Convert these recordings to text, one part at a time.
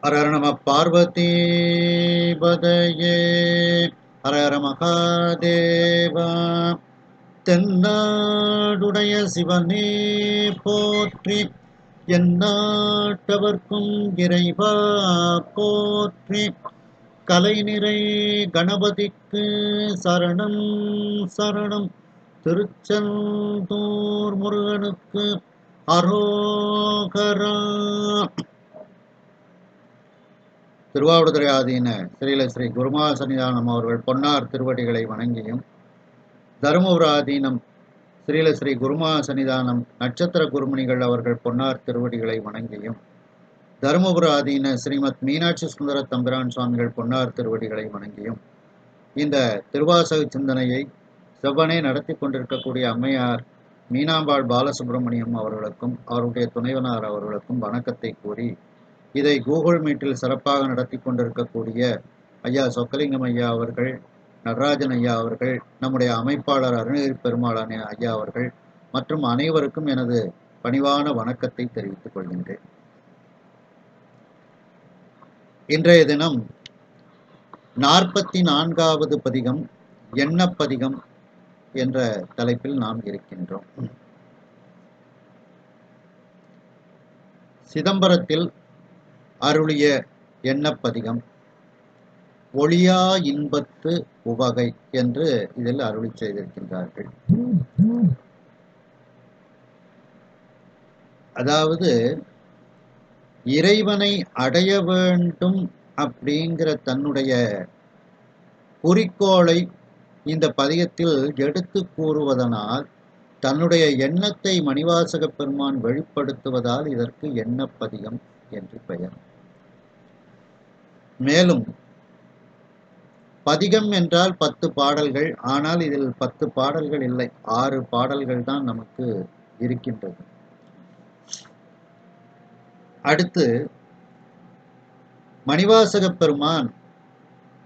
ஹர ஹர நம பார்வதி பதையே ஹர ஹர மகாதேவா. தென்னாடுடைய சிவனே போற்றி, எந்நாட்டவர்க்கும் இறைவா போற்றி. கலைநிறை கணபதிக்கு சரணம் சரணம். திருச்செந்தூர் முருகனுக்கு அரோகரா. திருவாவடுதுறை ஆதீன ஸ்ரீல ஸ்ரீ குருமா சன்னிதானம் அவர்கள் பொன்னார் திருவடிகளை வணங்கியும், தருமபுர ஆதீனம் ஸ்ரீல ஸ்ரீ குருமா சன்னிதானம் நட்சத்திர குருமணிகள் அவர்கள் பொன்னார் திருவடிகளை வணங்கியும், தருமபுர ஆதீன ஸ்ரீமத் மீனாட்சி சுந்தர தம்பிரான் சுவாமிகள் பொன்னார் திருவடிகளை வணங்கியும், இந்த திருவாசக சிந்தனையை செவ்வனே நடத்தி கொண்டிருக்கக்கூடிய அம்மையார் மீனாம்பாள் பாலசுப்ரமணியம் அவர்களுக்கும் அவருடைய துணைவனார் அவர்களுக்கும் வணக்கத்தை கூறி, இதை கூகுள் மீட்டில் சிறப்பாக நடத்தி கொண்டிருக்கக்கூடிய ஐயா சொக்கலிங்கம் ஐயா அவர்கள், நடராஜன் ஐயா அவர்கள், நம்முடைய அமைப்பாளர் அருணகிரி பெருமாள் ஐயா அவர்கள் மற்றும் அனைவருக்கும் எனது பணிவான வணக்கத்தை தெரிவித்துக் கொள்கின்றேன். இன்றைய தினம் 44வது பதிகம் எண்ணப்பதிகம் என்ற தலைப்பில் நாம் இருக்கின்றோம். சிதம்பரத்தில் அருளிய எண்ணப்பதிகம் ஒளியா இன்பத்து உவகை என்று இதில் அருளி செய்திருக்கின்றார்கள். அதாவது இறைவனை அடைய வேண்டும் அப்படிங்கிற தன்னுடைய குறிக்கோளை இந்த பதிகத்தில் எடுத்து கூறுவதனால் தன்னுடைய எண்ணத்தை மணிவாசக பெருமான் வெளிப்படுத்துவதால் இதற்கு எண்ணப்பதிகம் என்று பெயர். மேலும் பதிகம் என்றால் 10 பாடல்கள், ஆனால் இதில் 10 பாடல்கள் இல்லை, 6 பாடல்கள் தான் நமக்கு இருக்கின்றது. அடுத்து மணிவாசக பெருமான்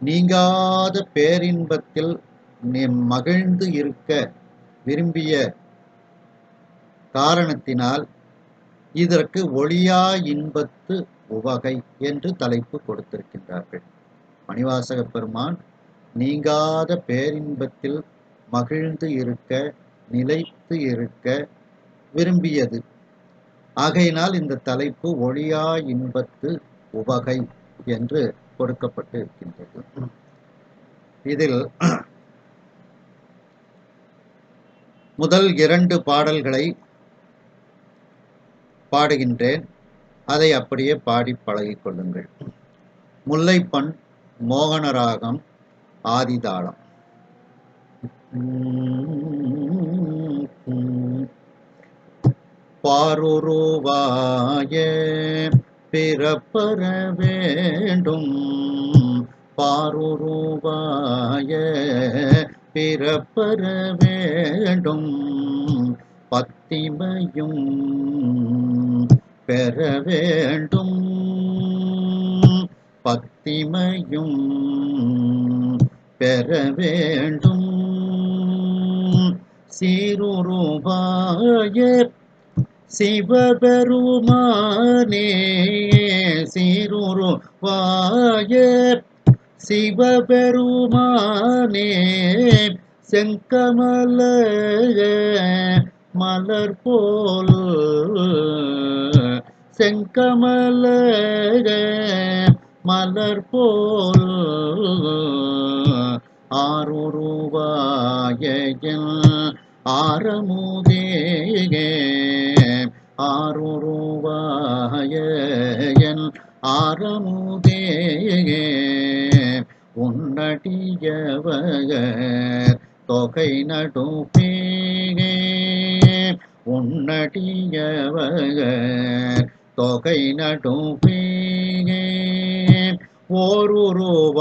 நீங்காத பேரின்பத்தில் மகிழ்ந்து இருக்க விரும்பிய காரணத்தினால் இதற்கு ஒளியா இன்பத்து உவகை என்று தலைப்பு கொடுத்திருக்கின்றார்கள். மணிவாசக பெருமான் நீங்காத பேரின்பத்தில் மகிழ்ந்து இருக்க, நிலைத்து இருக்க விரும்பியது. ஆகையினால் இந்த தலைப்பு ஒளியா இன்பத்து உவகை என்று கொடுக்கப்பட்டு இருக்கின்றது. இதில் முதல் 2 பாடல்களை பாடுகின்றேன், அதை அப்படியே பாடி பழகிக் கொள்ளுங்கள். முல்லைப்பண், மோகனராகம், ஆதிதாளம். பாருருவாய பிறப்பற வேண்டும், பாருருவாய பிறப்பற வேண்டும், பத்திமையும் பெற வேண்டும், பத்திமையும் பெற வேண்டும், சீருருவாய சிவபெருமானே, சீருருவாய சிவபெருமானே, செங்கமல மலர் போல், செங்கமல மலர் போல், ஆருருவாய ஆரமுதே, ஆருருவாய ஆரமுதே, உன்னடியவர் தொகை நடுப்பேகே, உன்னடியவர் தொகை நடுப்பேகே, ஓருருவாயனில்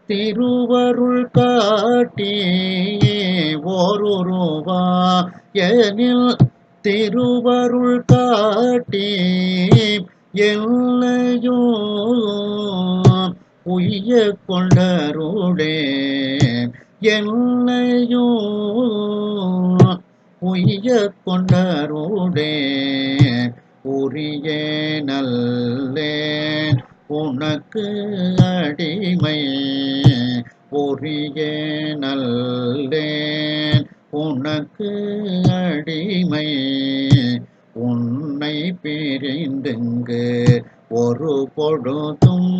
திருவருள் காட்டி, ஓருருவாயனில் திருவருள் காட்டி, எல்லையோ உய்ய கொண்டருளே, எல்லையோ உய்ய கொண்டருளே, உரியே நல்லேன் உனக்கு அடிமை. உரியே நல்லேன் உனக்கு அடிமை. உன்னை பிரிந்துங்கு ஒரு பொழுதும்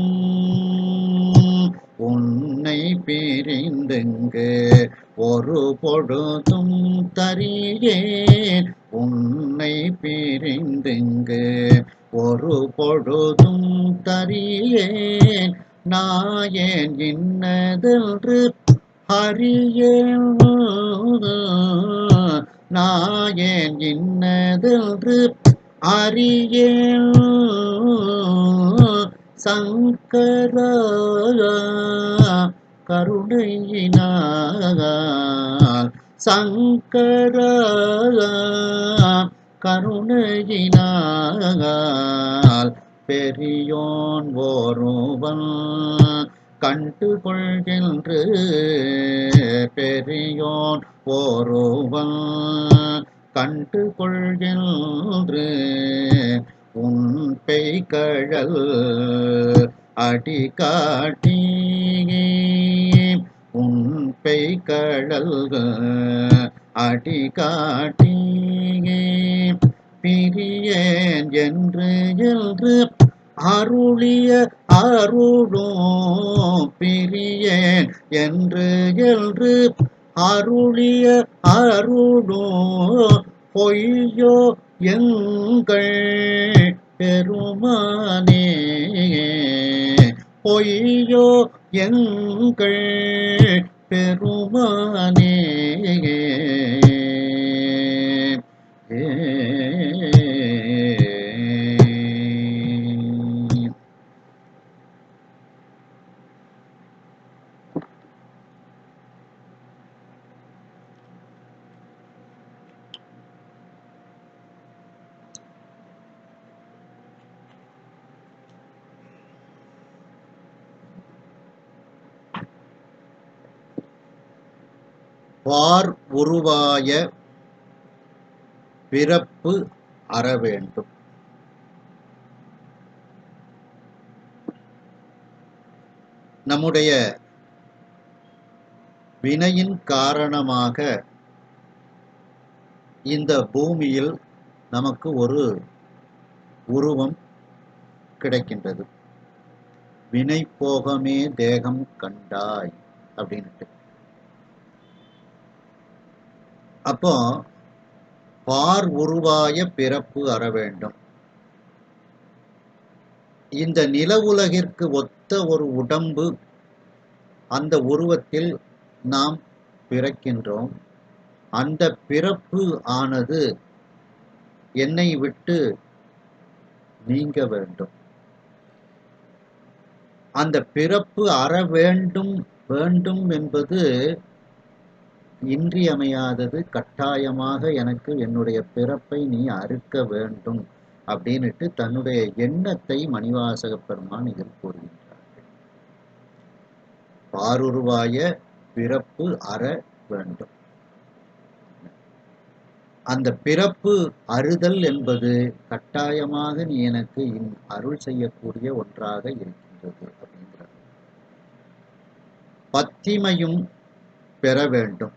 உன்னை பிரிந்துங்கு ஒரு பொழுதும் தரியேன். உன்னை பிரிந்துங்கு ஒரு பொழுதும் தரியேன். நாயேன் இன்னதென்று அறியேன். நாயேன் இன்னதென்று அறியேன். சங்கரா கருணையினால். சங்கரா கருணையினால் பெரியோன் ஒருவன் கண்டு கொள்கின்று. பெரியோன் ஒருவன் கண்டு கொள்கின்று. உன் பெய்கழல் அடி காட்டி. உன் பெய்கழல் அடி காட்டி. பிரியேன் என்று என்று அருளிய அருளும். பிரியேன் என்று என்று அருளிய அருளும் பொய்யோ எங்கள் பெருமானே. பொய்யோ எங்கள் பெருமானே. வார் உருவாய பிறப்பு அற வேண்டும். நம்முடைய வினையின் காரணமாக இந்த பூமியில் நமக்கு ஒரு உருவம் கிடைக்கின்றது. வினை போகமே தேகம் கண்டாய் அப்படின்ட்டு. அப்போ பார் உருவாய பிறப்பு அற வேண்டும். இந்த நில உலகிற்கு ஒத்த ஒரு உடம்பு, அந்த உருவத்தில் நாம் பிறக்கின்றோம். அந்த பிறப்பு ஆனது என்னை விட்டு நீங்க வேண்டும். அந்த பிறப்பு அற வேண்டும் வேண்டும் என்பது இன்றியமையாதது. கட்டாயமாக எனக்கு என்னுடைய பிறப்பை நீ அறுக்க வேண்டும் அப்படின்னுட்டு தன்னுடைய எண்ணத்தை மணிவாசக பெருமான் இதில் கூறுகின்றார். பாருருவாய பிறப்பு அற வேண்டும். அந்த பிறப்பு அறுதல் என்பது கட்டாயமாக நீ எனக்கு அருள் செய்யக்கூடிய ஒன்றாக இருக்கின்றது அப்படிங்கிறார். பத்திமையும் பெற வேண்டும்.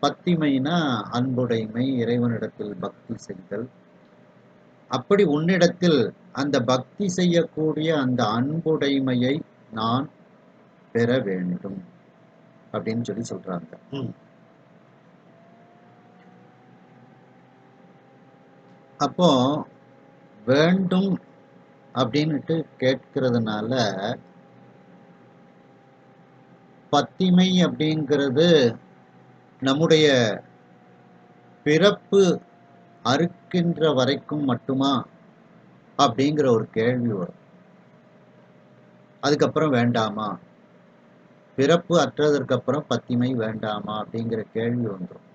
பத்திமைனா அன்புடைமை, இறைவனிடத்தில் பக்தி செய்தல். அப்படி உன்னிடத்தில் அந்த பக்தி செய்யக்கூடிய அந்த அன்புடைமையை நான் பெற வேண்டும் அப்படின்னு சொல்லி சொல்றாங்க. அப்போ வேண்டும் அப்படின்னுட்டு கேட்கிறதுனால பத்திமை அப்படிங்கிறது நம்முடைய பிறப்பு அறுக்கின்ற வரைக்கும் மட்டுமா அப்படிங்கிற ஒரு கேள்வி வரும். அதுக்கப்புறம் வேண்டாமா? பிறப்பு அற்றதற்கு அப்புறம் பத்திமை வேண்டாமா அப்படிங்கிற கேள்வி வந்துடும்.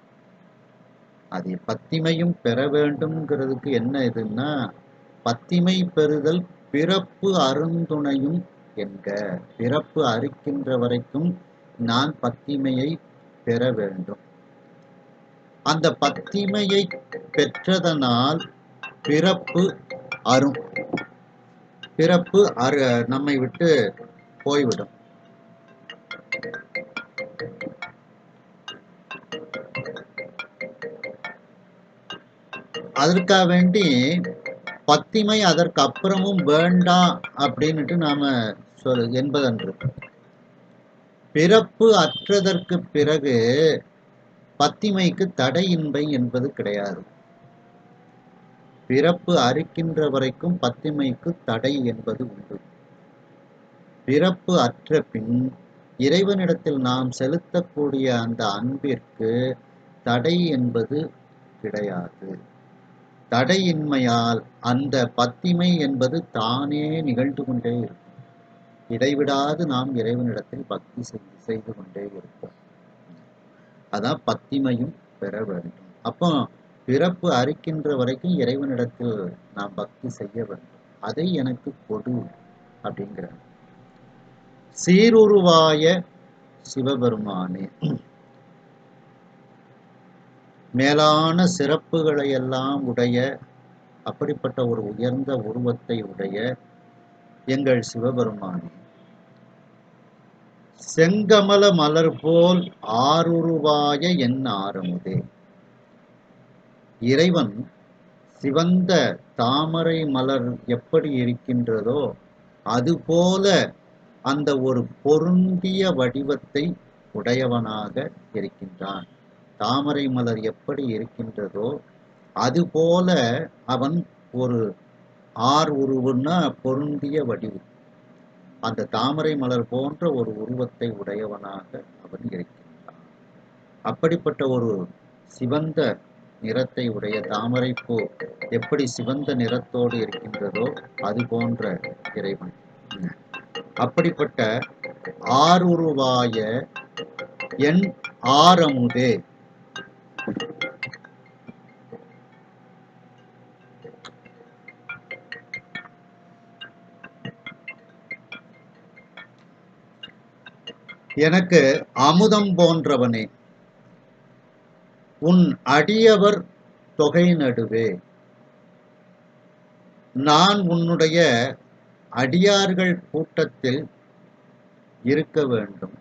அது பத்திமையும் பெற வேண்டும்ங்கிறதுக்கு என்ன இதுன்னா, பத்திமை பெறுதல் பிறப்பு அருந்துணையும் என்க. பிறப்பு அறுக்கின்ற வரைக்கும் நான் பத்திமையை பெற வேண்டும். அந்த பத்திமையை பெற்றதனால் பிறப்பு அரும். பிறப்பு நம்மை விட்டு போய்விடும். அதற்காக வேண்டி பத்திமை அதற்கு அப்புறமும் வேண்டாம் அப்படின்னுட்டு நாம என்பதன்று. பிறப்பு அற்றதற்கு பிறகு பத்திமைக்கு தடையின்மை என்பது கிடையாது. பிறப்பு அறுக்கின்ற வரைக்கும் பத்திமைக்கு தடை என்பது உண்டு. பிறப்பு அற்ற பின் இறைவனிடத்தில் நாம் செலுத்தக்கூடிய அந்த அன்பிற்கு தடை என்பது கிடையாது. தடையின்மையால் அந்த பத்திமை என்பது தானே நிகழ்ந்து கொண்டே இருக்கும். இடைவிடாது நாம் இறைவனிடத்தில் பக்தி செய்து கொண்டே இருப்போம். அதான் பத்திமையும் பெற வேண்டும். அப்போ பிறப்பு அறுக்கின்ற வரைக்கும் இறைவனிடத்தில் நாம் பக்தி செய்ய வேண்டும். அதை எனக்கு கொடு அப்படிங்கிற சீருருவாய சிவபெருமானே, மேலான சிறப்புகளை எல்லாம் உடைய அப்படிப்பட்ட ஒரு உயர்ந்த உருவத்தை உடைய எங்கள் சிவபெருமானே, செங்கமல மலர் போல் ஆருருவாய என் ஆரமுதே. இறைவன் சிவந்த தாமரை மலர் எப்படி இருக்கின்றதோ அதுபோல அந்த ஒரு பொருந்திய வடிவத்தை உடையவனாக இருக்கின்றான். தாமரை மலர் எப்படி இருக்கின்றதோ அதுபோல அவன் ஒரு உருவுன்னா பொருந்திய வடிவு, அந்த தாமரை மலர் போன்ற ஒரு உருவத்தை உடையவனாக அவன் இருக்கின்றான். அப்படிப்பட்ட ஒரு சிவந்த நிறத்தை உடைய தாமரை பூ எப்படி சிவந்த நிறத்தோடு இருக்கின்றதோ அது போன்ற இறைவன். அப்படிப்பட்ட ஆருருவாய என் ஆரமுதே, எனக்கு அமுதம் போன்றவனே, உன் அடியவர் தொகை நடுவே, நான் உன்னுடைய அடியார்கள் கூட்டத்தில் இருக்க வேண்டும்.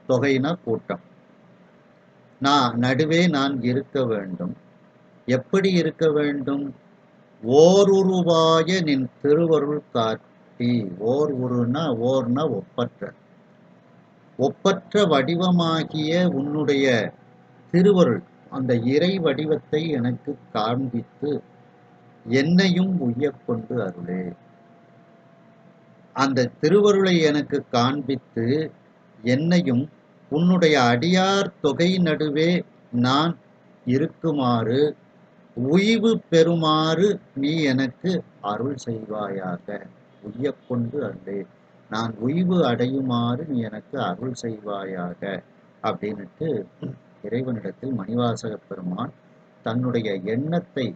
தொகைனா கூட்டம். நடுவே நான் இருக்க வேண்டும். எப்படி இருக்க வேண்டும்? ஓருருவாய நின் திருவருள் காட்டி. ஓர்னா ஒப்பற்ற, ஒப்பற்ற வடிவமாகிய உன்னுடைய திருவருள், அந்த இறை வடிவத்தை எனக்கு காண்பித்து என்னையும் உய்யக்கொண்டு அருளே. அந்த திருவருளை எனக்கு காண்பித்து என்னையும் உன்னுடைய அடியார் தொகை நடுவே நான் இருக்குமாறு உய்வு பெறுமாறு நீ எனக்கு அருள் செய்வாயாக. உய்யக்கொண்டு அருளே, நான் உய்வு அடையுமாறு நீ எனக்கு அருள் செய்வாயாக அப்படின்னுட்டு இறைவனிடத்தில் மணிவாசக பெருமான் தன்னுடைய எண்ணத்தை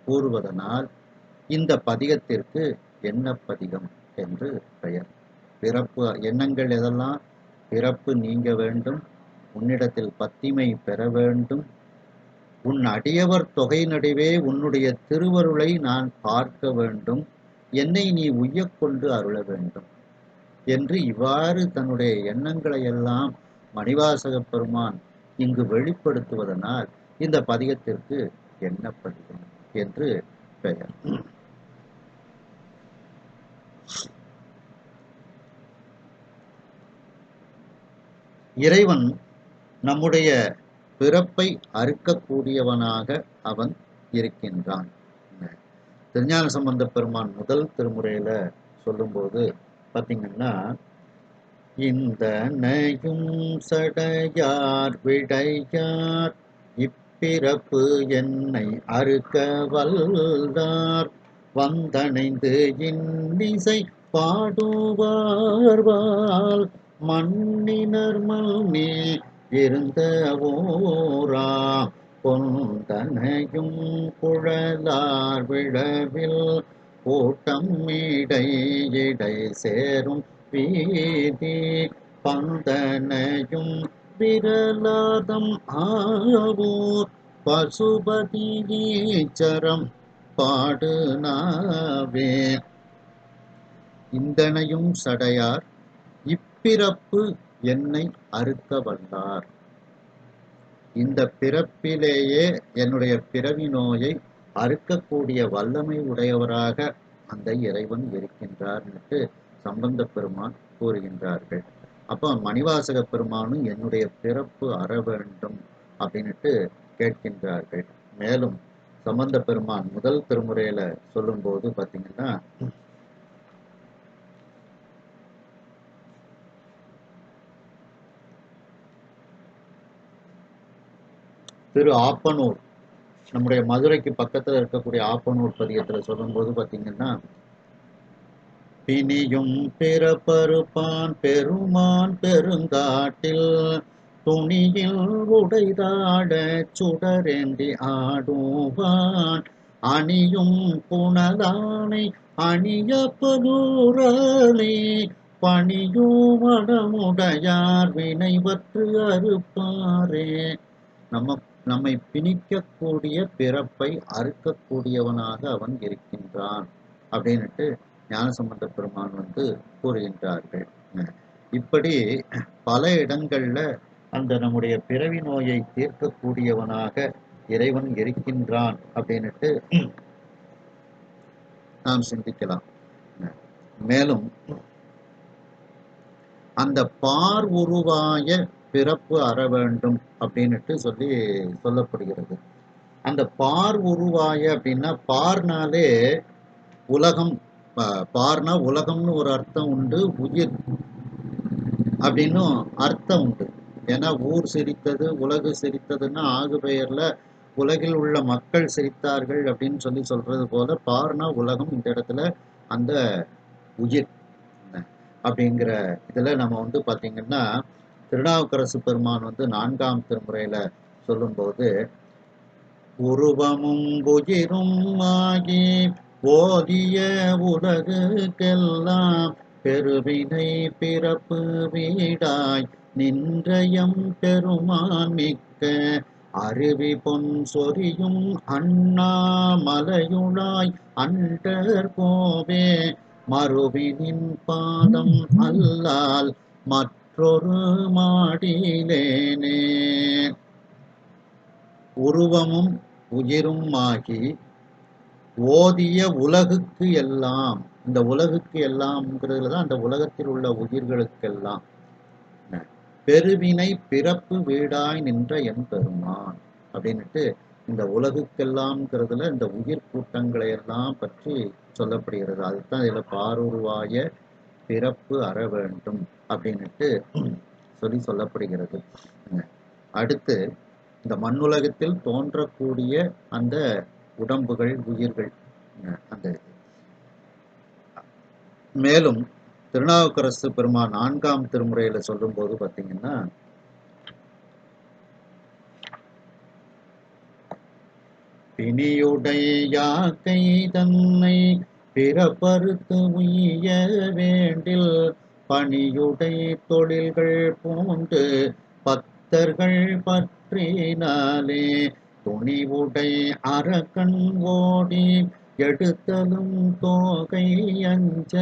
கூறுவதனால் இந்த பதிகத்திற்கு எண்ணப்பதிகம் என்று பெயர். பிறப்பு எண்ணங்கள் எதெல்லாம்? பிறப்பு நீங்க வேண்டும், உன்னிடத்தில் பத்திமை பெற வேண்டும், உன் அடியவர் தொகை நடுவே உன்னுடைய திருவருளை நான் பார்க்க வேண்டும், என்னை நீ உய்யக்கொண்டு அருள வேண்டும் என்று இவ்வாறு தன்னுடைய எண்ணங்களை எல்லாம் மணிவாசக பெருமான் இங்கு வெளிப்படுத்துவதனால் இந்த பதிகத்திற்கு எண்ணப்பதிகம் என்று பெயர். இறைவன் நம்முடைய பிறப்பை அறுக்கக்கூடியவனாக அவன் இருக்கின்றான். திருஞான சம்பந்த பெருமான் முதல் திருமுறையில சொல்லும்போது பார்த்தீங்கன்னா, இந்த நயும் சடையார் விடையார் இப்பிறப்பு என்னை அறுக்க வல்லார் வந்தணைந்து இன்னிசை பாடுவார்வால் மண்ணினர் மல்மே இருந்த ஓரா பொந்தனையும் குழலார் விழவில் கூட்டம் இடை இடை சேரும் வீதி பந்தனையும் விரலாதம் ஆவூர் பசுபதி ஈச்சரம் பாடு நாவே. இந்தனையும் சடையார் இப்பிறப்பு என்னை அறுக்க வல்லார். இந்த பிறப்பிலேயே என்னுடைய பிறவி நோயை அறுக்கக்கூடிய வல்லமை உடையவராக அந்த இறைவன் இருக்கின்றார்னுட்டு சம்பந்த பெருமான் கூறுகின்றார்கள். அப்போ மணிவாசக பெருமானும் என்னுடைய பிறப்பு அற வேண்டும் அப்படின்னுட்டு கேட்கின்றார்கள். மேலும் சம்பந்த பெருமான் முதல் திருமுறையில சொல்லும் போது பாத்தீங்கன்னா, திரு ஆப்பனூர், நம்முடைய மதுரைக்கு பக்கத்துல இருக்கக்கூடிய ஆப்பனூர் பதிகத்துல சொல்லும் போது பாத்தீங்கன்னா, பிணியும் பிறப்பறுப்பான் பெருமான் பெருங்காட்டில் துணியில் உடைதாட சுடரேந்தி ஆடுவான் அணியும் புனலானை அணிய பலூரலை பணியும் மடமுடையார் வினைவற்று அறுப்பாரே. நம்மை பிணிக்கக்கூடிய பிறப்பை அறுக்கக்கூடியவனாக அவன் இருக்கின்றான் அப்படின்னுட்டு ஞானசம்பந்த பெருமான் கூறுகின்றார்கள். இப்படி பல இடங்கள்ல அந்த நம்முடைய பிறவி நோயை தீர்க்கக்கூடியவனாக இறைவன் இருக்கின்றான் அப்படின்னுட்டு நாம் சிந்திக்கலாம். மேலும் அந்த பார் உருவாய பிறப்பு அற வேண்டும் அப்படின்னுட்டு சொல்லப்படுகிறது. அந்த பார் உருவாய அப்படின்னா, பார்னாலே உலகம், பார்னா உலகம்னு ஒரு அர்த்தம் உண்டு, உயிர் அப்படின்னும் அர்த்தம் உண்டு. ஏன்னா ஊர் சிரித்தது உலகு சிரித்ததுன்னா ஆகு பெயர்ல உலகில் உள்ள மக்கள் சிரித்தார்கள் அப்படின்னு சொல்றது போல பார்னா உலகம், இந்த இடத்துல அந்த உயிர் அப்படிங்கிற இதுல நம்ம பாத்தீங்கன்னா, திருநாவுக்கரசு பெருமான் 4ஆம் திருமுறையில சொல்லும்போது, உருவமும் உயிரும் ஆகி ஓதிய உலகுக்கெல்லாம் பெருவினை பிறப்பு வீடாய் நின்றயம் பெருமான் மிக்க அருவி பொன் சொரியும் அண்ணாமலையுளாய் அண்டர் கோவே மறுவினின் பாதம் அல்லால் மற்றொரு மாடிலேனே. உருவமும் உயிரும் ஆகி ஓதிய உலகுக்கு எல்லாம், இந்த உலகுக்கு எல்லாம்ங்கிறதுலதான் அந்த உலகத்தில் உள்ள உயிர்களுக்கெல்லாம் பெருவினை பிறப்பு வீடாய் நின்ற என் பெருமான் அப்படின்னுட்டு இந்த உலகுக்கெல்லாம்ங்கிறதுல இந்த உயிர் கூட்டங்களை எல்லாம் பற்றி சொல்லப்படுகிறது. அதுதான் இதுல பாருருவாய பிறப்பு அற வேண்டும் அப்படின்னுட்டு சொல்லப்படுகிறது. அடுத்து இந்த மண்ணுலகத்தில் தோன்றக்கூடிய அந்த உடம்புகள், உயிர்கள், அந்த மேலும் திருநாவுக்கரசு பெருமான் 4ஆம் திருமுறையில சொல்லும் போது பாத்தீங்கன்னா, பிணியுடை யாக்கை தன்னை பிறப்பறுத்து உய்ய வேண்டில் பணியுடை தொழில்கள் பூண்டு பத்தர்கள் பற்றினாலே துணிவுடை அரக்கன் ஓடி எடுத்தலும் தோகை அஞ்ச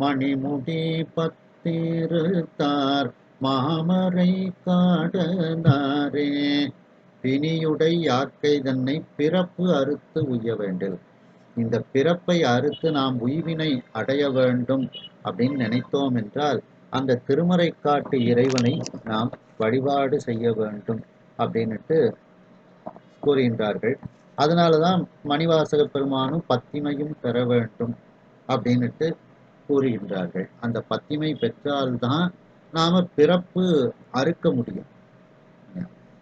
மணிமுடி பத்திருத்தார் மாமரை காடனாரே. பிணியுடை யாக்கை தன்னை பிறப்பு அறுத்து உய்ய வேண்டில், இந்த பிறப்பை அறுத்து நாம் உய்வினை அடைய வேண்டும் அப்படின்னு நினைத்தோம் என்றால் அந்த திருமறை காட்டு இறைவனை நாம் வழிபாடு செய்ய வேண்டும் அப்படின்னுட்டு கூறுகின்றார்கள். அதனாலதான் மணிவாசக பெருமானும் பத்திமையும் பெற வேண்டும் அப்படின்னுட்டு கூறுகின்றார்கள். அந்த பத்திமை பெற்றால்தான் நாம பிறப்பு அறுக்க முடியும்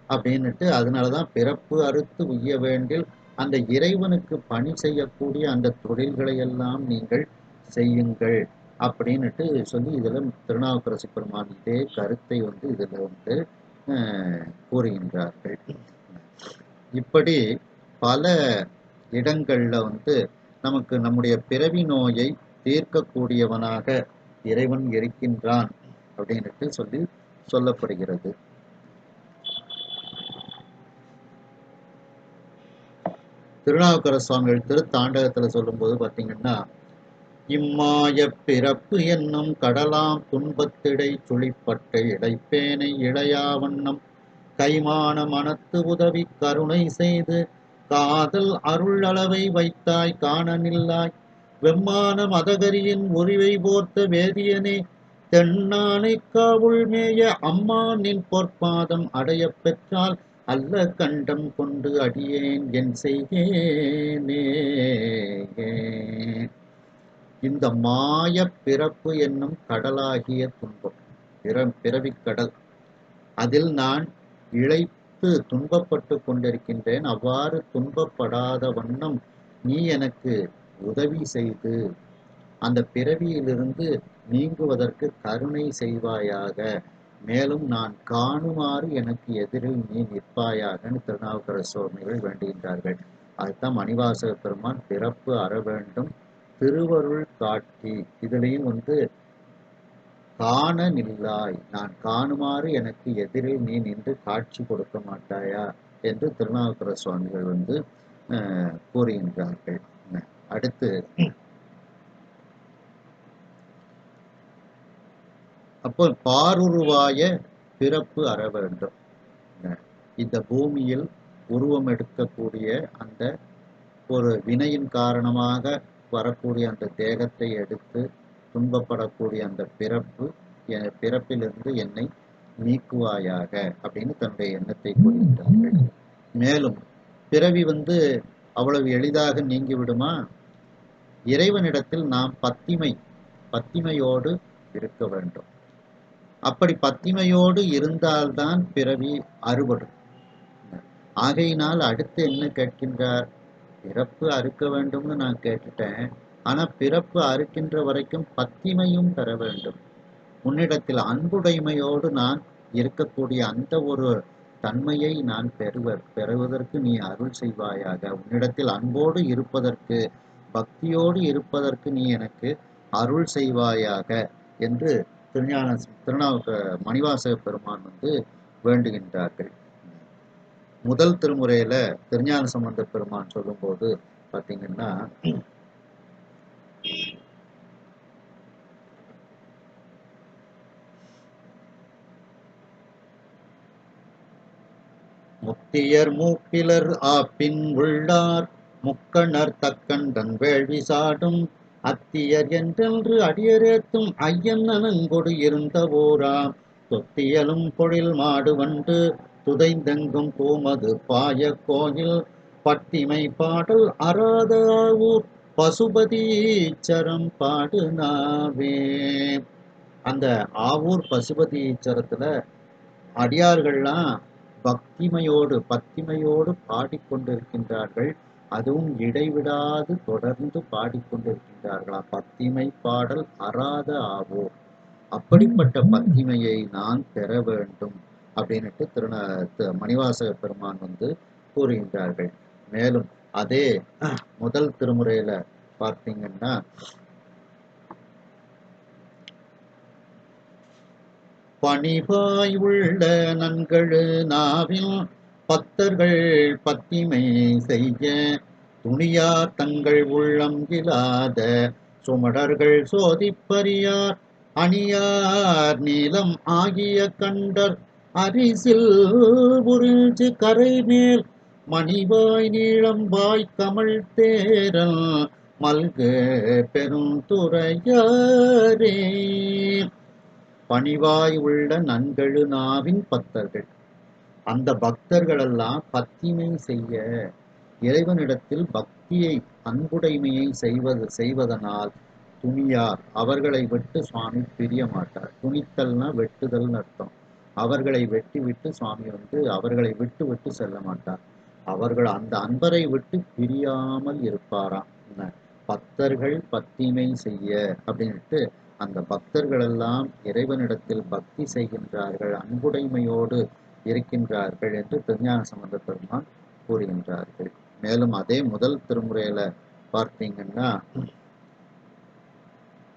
அப்படின்னுட்டு, அதனாலதான் பிறப்பு அறுத்து உய்ய வேண்டில் அந்த இறைவனுக்கு பணி செய்யக்கூடிய அந்த தொழில்களை எல்லாம் நீங்கள் செய்யுங்கள் அப்படின்னுட்டு இதுல திருநாவுக்கரசு பெருமான் இதே கருத்தை இதுல கூறுகின்றார்கள். இப்படி பல இடங்கள்ல நமக்கு நம்முடைய பிறவி நோயை தீர்க்கக்கூடியவனாக இறைவன் இருக்கின்றான் அப்படின்னுட்டு சொல்லப்படுகிறது. திருநாவுக்கரசு சுவாமிகள் திருத்தாண்டகத்துல சொல்லும்போது பார்த்தீங்கன்னா, இம்மாய பிறப்பு என்னும் கடலாம் துன்பத்திடை சுழிப்பட்ட இடைப்பேனை இளையாவண்ணம் கைமான மனத்து உதவி கருணை செய்து காதல் அருள் அளவை வைத்தாய் காணனில்லாய் வெம்மான மதகரியின் உரிவை போர்த்த வேதியனே தென்னானை காவுள் மேய அம்மா நின் பொற்பாதம் அடையப் பெற்றால் அல்ல கண்டம் கொண்டு அடியேன் என் செய்கேனே. இந்த மாய பிறப்பு என்னும் கடலாகிய துன்பம், பிறவிக் கடல், அதில் நான் இழைத்து துன்பப்பட்டு கொண்டிருக்கின்றேன். அவ்வாறு துன்பப்படாத வண்ணம் நீ எனக்கு உதவி செய்து அந்த பிறவியிலிருந்து நீங்குவதற்கு கருணை செய்வாயாக, மேலும் நான் காணுமாறு எனக்கு எதிரில் நீ நிற்பாயாகன்னு திருநாவுக்கரசு சுவாமிகள் வேண்டுகின்றார்கள். அதுதான் மணிவாசக பெருமான் பிறப்பு அற வேண்டும் திருவருள் காட்டி, இதுலேயும் காண நில்லாய், நான் காணுமாறு எனக்கு எதிரில் நீ நின்று காட்சி கொடுக்க மாட்டாயா என்று திருநாவுக்கரசு சுவாமிகள் கூறுகின்றார்கள். அடுத்து அப்போ பாருருவாய பிறப்பு அற வேண்டும். இந்த பூமியில் உருவம் எடுக்கக்கூடிய அந்த ஒரு வினையின் காரணமாக வரக்கூடிய அந்த தேகத்தை எடுத்து துன்பப்படக்கூடிய அந்த பிறப்பிலிருந்து என்னை நீக்குவாயாக அப்படின்னு தன்னுடைய எண்ணத்தை கூறுகின்றார்கள். மேலும் பிறவி அவ்வளவு எளிதாக நீங்கி விடுமா? இறைவனிடத்தில் நாம் பத்திமையோடு இருக்க வேண்டும். அப்படி பத்திமையோடு இருந்தால்தான் பிறவி அறுபடும். ஆகையினால் அடுத்து என்ன கேட்கின்றார்? பிறப்பு அறுக்க வேண்டும்னு நான் கேட்டுட்டேன், ஆனா பிறப்பு அறுக்கின்ற வரைக்கும் பத்திமையும் பெற வேண்டும். உன்னிடத்தில் அன்புடைமையோடு நான் இருக்கக்கூடிய அந்த ஒரு தன்மையை நான் பெறுவதற்கு நீ அருள் செய்வாயாக. உன்னிடத்தில் அன்போடு இருப்பதற்கு, பக்தியோடு இருப்பதற்கு நீ எனக்கு அருள் செய்வாயாக என்று மணிவாசக பெருமான் வேண்டுகின்றார்கள். முதல் திருமுறையில திருஞான சம்பந்த பெருமான் சொல்லும்போது பார்த்தீங்கன்னா, முத்தியர் மூப்பிலர் ஆப்பின் உள்ளார் முக்கணர் தக்கண்டன் வேள்வி சாடும் அத்தியர் என்றென்று அடியரேத்தும் ஐயன் நனங்கொடு இருந்த போராம் தொத்தியலும் பொழில் மாடு வண்டு துதைந்தெங்கும் பூமது பாய கோயில் பட்டிமை பாடல் அறாத ஆவூர் பசுபதீச்சரம் பாடுனாவே. அந்த ஆவூர் பசுபதீச்சரத்துல அடியார்கள்லாம் பத்திமையோடு பாடிக்கொண்டிருக்கின்றார்கள். அதுவும் இடைவிடாது தொடர்ந்து பாடிக்கொண்டிருக்கின்றார்களா. பத்திமை பாடல் அறாத ஆவோர், அப்படிப்பட்ட பத்திமையை நான் பெற வேண்டும் அப்படின்னுட்டு மணிவாசக பெருமான் கூறுகின்றார்கள். மேலும் அதே முதல் திருமுறையில பார்த்தீங்கன்னா, பணிவாய் உள்ள நன்கழு நாவில் பத்தர்கள் பத்திமை செய்ய துணியார் தங்கள் உள்ளம் இல்லாத சுமடர்கள் சோதிப்பறியார் அணியார் நீலம் ஆகிய கண்டர் அரிசில் உறிஞ்சு கரை மேல் மணிவாய் நீளம்பாய் கமல் தேரல் மல்க பெருந்துறையாரே. பணிவாய் உள்ள நன்கழு நாவின் பக்தர்கள், அந்த பக்தர்களெல்லாம் பத்திமை செய்ய, இறைவனிடத்தில் பக்தியை அன்புடைமையை செய்வதனால் துணியார், அவர்களை விட்டு சுவாமி பிரிய மாட்டார். துணித்தல்னா வெட்டுதல்னு அர்த்தம். அவர்களை வெட்டி விட்டு சுவாமி அவர்களை விட்டு விட்டு செல்ல மாட்டார். அவர்கள் அந்த அன்பரை விட்டு பிரியாமல் இருப்பாராம். பக்தர்கள் பத்திமை செய்ய அப்படின்ட்டு அந்த பக்தர்கள் எல்லாம் இறைவனிடத்தில் பக்தி செய்கின்றார்கள், அன்புடைமையோடு இருக்கின்றார்கள் என்று திருஞான சம்பந்த பெருமான் கூறுகின்றார்கள். மேலும் அதே முதல் திருமுறையில பார்த்தீங்கன்னா,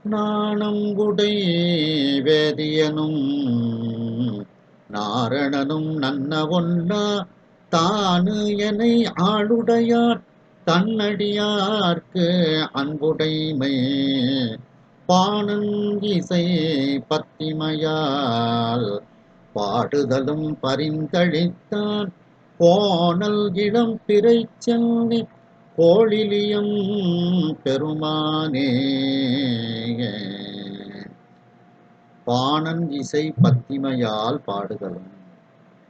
நாணங்குடை வேதியனும் நாரணனும் நன்ன ஒன்னா தானு எனை ஆளுடையார் தன்னடியார்க்கு அன்புடைமை பாணங்கிசை பத்திமையால் பாடுதலும் பரிந்தழித்தான் கோணல் இளம் பிறை சென்னி கோழிலியம் பெருமானே. பாணன் இசை பத்திமையால் பாடுதலும்,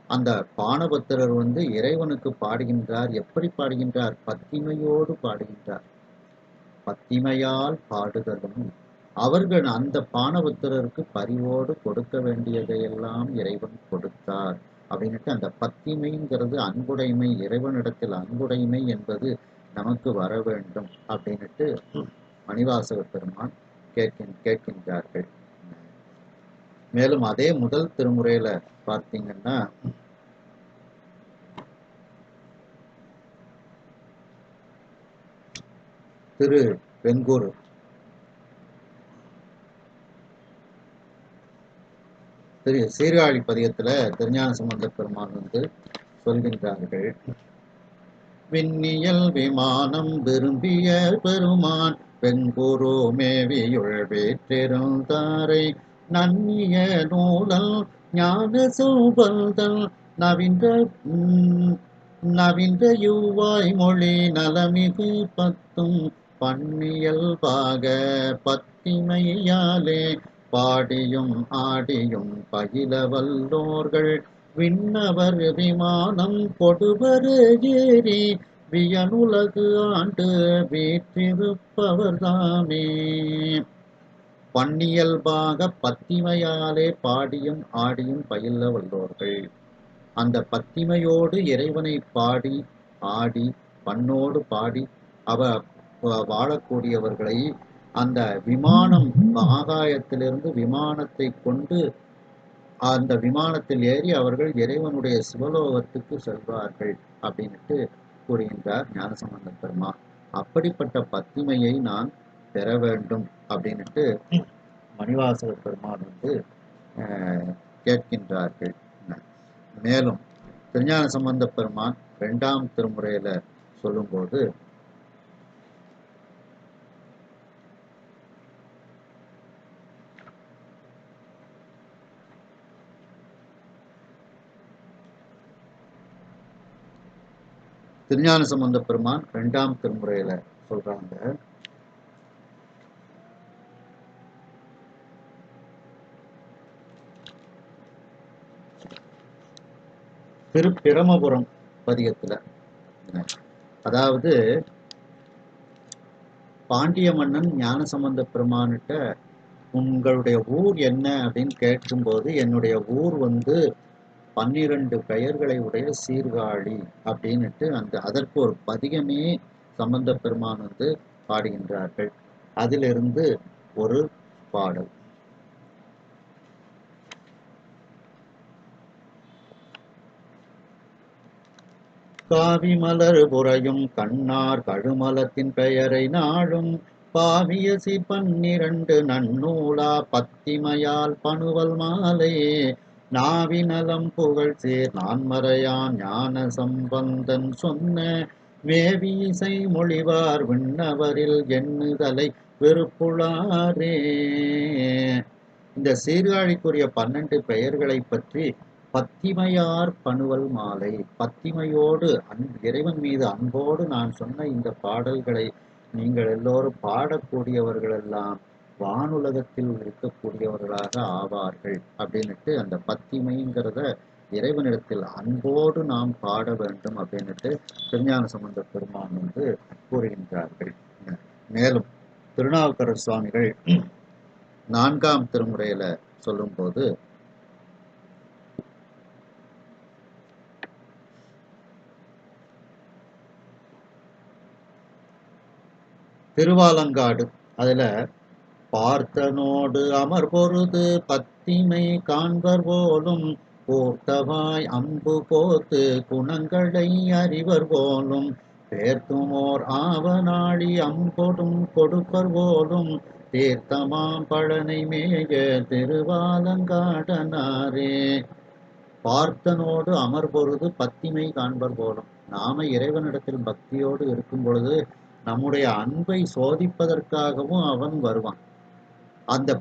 அந்த பாணபத்திரர் இறைவனுக்கு பாடுகின்றார். எப்படி பாடுகின்றார்? பத்திமையோடு பாடுகின்றார். பத்திமையால் பாடுதலும், அவர்கள் அந்த பாணபத்திரருக்கு பரிவோடு கொடுக்க வேண்டியதையெல்லாம் இறைவன் கொடுத்தார் அப்படின்ட்டு, அந்த பத்திமைங்கிறது அன்புடைமை, இறைவனிடத்தில் அன்புடைமை என்பது நமக்கு வர வேண்டும் அப்படின்ட்டு மணிவாசக பெருமான் கேட்கின்றார்கள். மேலும் அதே முதல் திருமுறையில பார்த்தீங்கன்னா, திரு வெங்கூர் சீர்காழி பதிகத்துல திருஞான சம்பந்த பெருமான் சொல்கின்றார்கள். விண்ணியல் விமானம் விரும்பிய பெருமான் வெங்குரு மேவியுள் வேற்றிருந்தாரை நன்னிய நூலல் ஞான சௌபந்தல் நவின்ற யுவாய் மொழி நலமிகு பத்தும் பண்ணியல்பாக பத்திமையாலே பாடியும் ஆடியும் பயில வல்லோர்கள் விண்ணவர் விமானம் கொடுபரு ஏறி வியனுலகு ஆண்டு வீற்றிருப்பவர்தாமே. பன்னியல்பாக பத்திமையாலே பாடியும் ஆடியும் பயில வல்லோர்கள், அந்த பத்திமையோடு இறைவனை பாடி ஆடி பண்ணோடு பாடி வாழக்கூடியவர்களை அந்த விமானம், ஆகாயத்திலிருந்து விமானத்தை கொண்டு அந்த விமானத்தில் ஏறி அவர்கள் இறைவனுடைய சிவலோகத்துக்கு செல்வார்கள் அப்படின்ட்டு கூறுகின்றார் ஞானசம்பந்த பெருமான். அப்படிப்பட்ட பத்திமையை நான் பெற வேண்டும் அப்படின்ட்டு மணிவாசக பெருமான் கேட்கின்றார்கள். மேலும் திருஞான சம்பந்த பெருமான் 2ஆம் திருமுறையில சொல்லும்போது, திருஞான சம்பந்த பெருமான் 2ஆம் திருமுறையில சொல்றாங்க, திருப்பிரமபுரம் பதிகத்துல, அதாவது பாண்டிய மன்னன் ஞானசம்பந்த பெருமான்கிட்ட உங்களுடைய ஊர் என்ன அப்படின்னு கேட்கும்போது, என்னுடைய ஊர் 12 பெயர்களை உடைய சீர்காழி அப்படின்னுட்டு அதற்கு ஒரு பதிகமே சம்பந்த பெருமான் பாடுகின்றார்கள். அதிலிருந்து ஒரு பாடல். காவி மலர் புரையும் கண்ணார் கழுமலத்தின் பெயரை நாளும் பாவியசி 12 நன்னூலா பத்திமையால் பணுவல் மாலை நாவி நலம் புகழ் சேர் நான்மறையான் ஞான சம்பந்தன் சொன்ன மேவி இசை மொழிவார் விண்ணவரில் எண்ணுதலை வெறுப்புளாரே. இந்த சீர்காழிக்குரிய 12 பெயர்களை பற்றி பத்திமையார் பணுவல் மாலை, பத்திமையோடு இறைவன் மீது அன்போடு நான் சொன்ன இந்த பாடல்களை நீங்கள் எல்லோரும் பாடக்கூடியவர்கள் எல்லாம் வானுலகத்தில் இருக்கக்கூடியவர்களாக ஆவார்கள் அப்படின்னுட்டு, அந்த பத்திமைங்கிறத இறைவனிடத்தில் அன்போடு நாம் பாட வேண்டும் அப்படின்னுட்டு திருஞான சம்பந்த பெருமான் கூறுகின்றார்கள். மேலும் திருநாவுக்கரசு சுவாமிகள் 4ஆம் திருமுறையில சொல்லும்போது, திருவாலங்காடு அதுல பார்த்தனோடு அமர் பொருது பத்திமை காண்பர் போலும் போர்த்தவாய் அம்பு போத்து குணங்களை அறிவர் போலும் பேர்த்துமோர் ஆவநாழி அம்பொடும் கொடுப்பர் போலும் தீர்த்தமாம் பழனை மேய திருவாலங்காடனாரே. பார்த்தனோடு அமர் பொருது பத்திமை காண்பர் போலும், நாம இறைவனிடத்தில் பக்தியோடு இருக்கும் பொழுது நம்முடைய அன்பை சோதிப்பதற்காகவும் அவன் வருவான். அந்த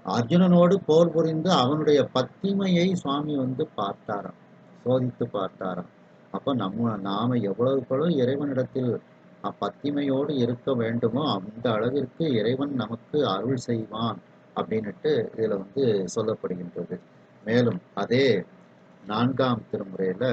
அர்ஜுனனோடு போர் புரிந்து அவனுடைய பத்திமையை சுவாமி பார்த்தாராம், சோதித்து பார்த்தாராம். அப்ப நாம எவ்வளவுக்கு இறைவனிடத்தில் பத்திமையோடு இருக்க வேண்டுமோ அந்த அளவிற்கு இறைவன் நமக்கு அருள் செய்வான் அப்படின்னுட்டு இதுல சொல்லப்படுகின்றது. மேலும் அதே 4ஆம் திருமுறையில